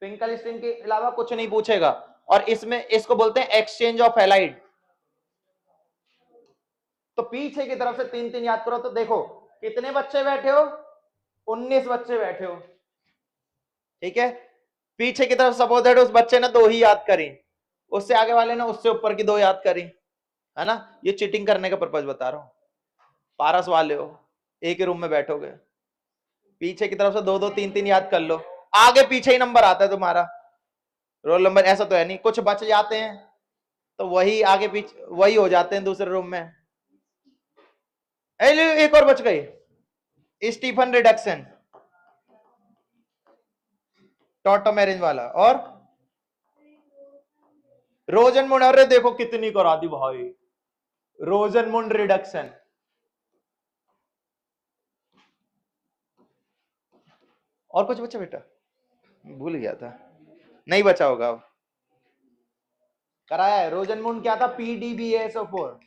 ट्विंकल स्ट्रिंग के अलावा कुछ नहीं पूछेगा। और इसमें इसको बोलते हैं एक्सचेंज ऑफ हैलाइड। तो पीछे की तरफ से 3-3 याद करो। तो देखो कितने बच्चे बैठे हो, 19 बच्चे बैठे हो, ठीक है। पीछे की तरफ सपोज उस बच्चे ने 2 ही याद करी, उससे आगे वाले ने उससे ऊपर की 2 याद करी, है ना। ये चीटिंग करने का पर्पज बता रहा हूं। पारस वाले हो, एक ही रूम में बैठोगे, पीछे की तरफ से 2-2, 3-3 याद कर लो, आगे पीछे ही नंबर आता है तुम्हारा, रोल नंबर ऐसा तो है नहीं। कुछ बच जाते हैं तो वही आगे पीछे वही हो जाते हैं दूसरे रूम में। एक और बच गई, स्टीफन रिडक्शन, टॉटोमेरिन वाला, और रोजनमुंड। अरे देखो कितनी करा दी भाई, रोजनमुंड रिडक्शन। और कुछ बचा बेटा, भूल गया था, नहीं बचा होगा। अब कराया है। रोजनमुंड क्या था, PDBASO4।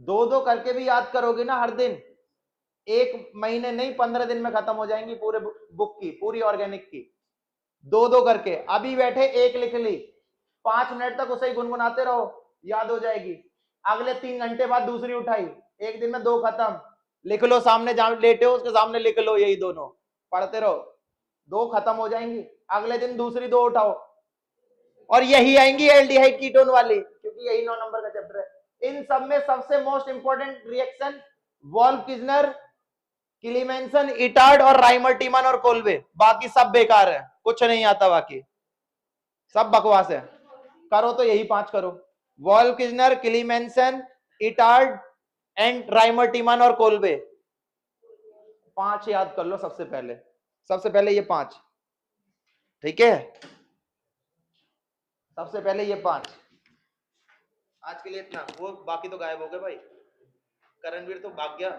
2-2 करके भी याद करोगे ना हर दिन, 1 महीने नहीं 15 दिन में खत्म हो जाएंगी पूरे बुक की, पूरी ऑर्गेनिक की। 2-2 करके अभी बैठे 1 लिख ली, 5 मिनट तक उसे ही गुनगुनाते रहो, याद हो जाएगी। अगले 3 घंटे बाद दूसरी उठाई, 1 दिन में 2 खत्म, लिख लो सामने जहां लेटे हो उसके सामने लिख लो, यही दोनों पढ़ते रहो, 2 खत्म हो जाएंगी। अगले दिन दूसरी 2 उठाओ, और यही आएंगी एल्डिहाइड कीटोन वाली, क्योंकि यही 9 नंबर का चैप्टर है। इन सब में सबसे मोस्ट इंपोर्टेंट रिएक्शन वोल्फ-किज़नर, किलीमेंसन, इटार्ड और राइमर-टीमन और कोल्बे, बाकी सब बेकार है, कुछ नहीं आता, बाकी सब बकवास है। करो तो यही 5 करो, वोल्फ-किज़नर, किलीमेंसन, इटार्ड एंड राइमर-टीमन और कोल्बे, 5 याद कर लो सबसे पहले ये 5, ठीक है। सबसे पहले ये 5। आज के लिए इतना, वो बाकी तो गायब हो गए भाई, करणवीर तो भाग गया।